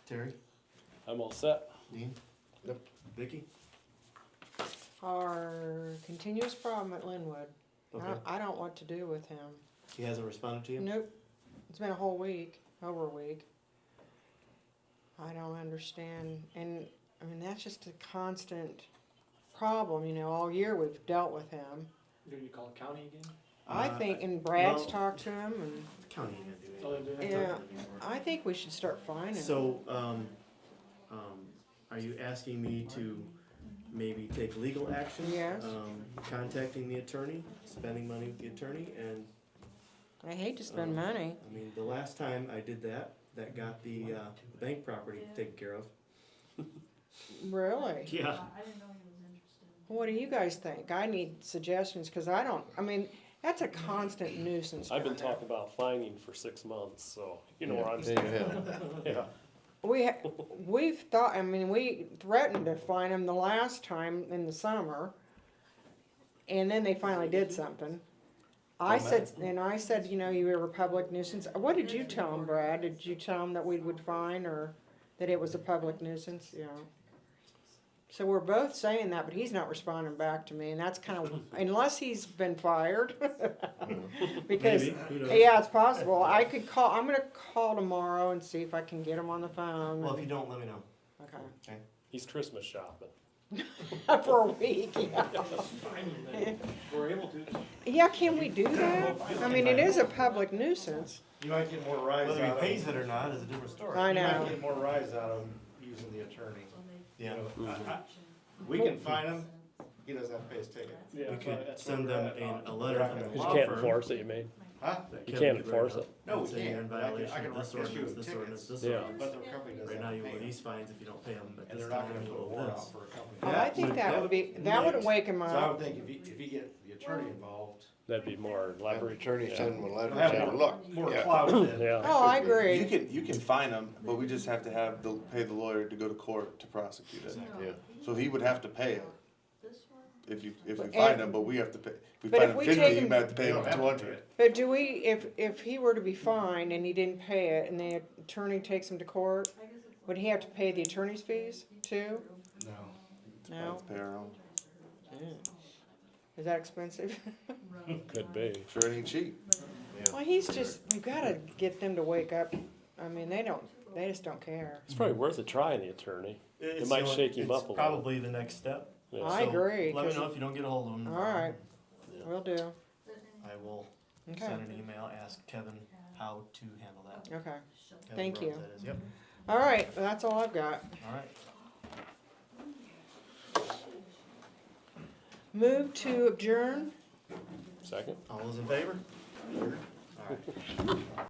Terry, I'm all set. Dean? Yep. Vicky? Our continuous problem at Linwood. Okay, I don't know what to do with him. he hasn't responded to you? Nope. It's been a whole week, over a week. I don't understand, and, I mean, that's just a constant problem, you know, all year we've dealt with him. Do you call it county again? I Uh, think, and Brad's well- talked to him, and, County ain't gonna do Oh, anything. they do that? yeah, I think we should start finding him. So, are you asking me to maybe take legal action? Yes. Contacting the attorney, spending money with the attorney, and, I hate to spend money. I mean, the last time I did that, that got the bank property taken care of. Really? Yeah. I didn't know he was interested. What do you guys think? I need suggestions, cause I don't, I mean, that's a constant nuisance. I've been down there. talking about fining for 6 months, so you know where I'm There you standing. have it. Yeah. We've thought, I mean, we threatened to fine them the last time in the summer, and then they finally did something. I said, you know, you were a public nuisance. What did you tell them, Brad? Did you tell them that we would fine, or that it was a public nuisance? Yeah. So we're both saying that, but he's not responding back to me, and that's kind of, unless he's been fired. Because, Maybe, who knows? yeah, it's possible. I could call, I'm gonna call tomorrow and see if I can get him on the phone. Well, if you don't, let me know. Okay. He's Christmas shopping. For a week, yeah. We're able to. Yeah, can we do that? I mean, it is a public nuisance. You might get more rise Whether he out pays of, it or not is a different story. I you know. might get more rise out of using the attorney. Yeah, We can fine him, he doesn't have to pay his ticket. Yeah, we could that's send where we're them at. a letter from the Because you law can't firm. enforce it, you mean? Huh? that You Kevin can't could write enforce up it. No, we and say you're in can't, but I can- violation I can of this issue ordinance, this tickets. ordinance, this Yeah. ordinance. But the company doesn't Right now have you to pay him. release fines if you don't pay them, but And this they're not time gonna you put a will warrant this. out for a company. Oh, I think that would be, that would wake him So I would up. think if you get the attorney involved, That'd be more Have the leverage. attorney Yeah. send him a letter, Have say, more- look, more yeah. clout than. Yeah. Oh, I You agree. can fine them, but we just have to have pay the lawyer to go to court to prosecute it. Yeah. So he would have to pay it This one? if we And- fine him, but we have to pay. If we But fine if him we 50, take you him- might have to pay You him don't have to pay 200. it. But do we, if he were to be fined and he didn't pay it and the attorney takes him to court, I guess it's would he have to pay the attorney's fees too? No. No? Let's pay our own. Is that expensive? Could be. Sure it ain't cheap. Well, he's just, we've gotta get them to wake up. I mean, they just don't care. It's probably worth a try, the attorney. It's might the only- shake him it's up a little. Probably the next step. Yeah. I So agree, Let me 'cause- know if you don't get a hold of them. All right, will do. I I will Okay, send an email, ask Kevin how to handle that. okay. Kevin Thank Rhodes, you. that is. Yep, All right, well, that's all I've got. alright. Move to adjourn. Second? All those in favor? Alright.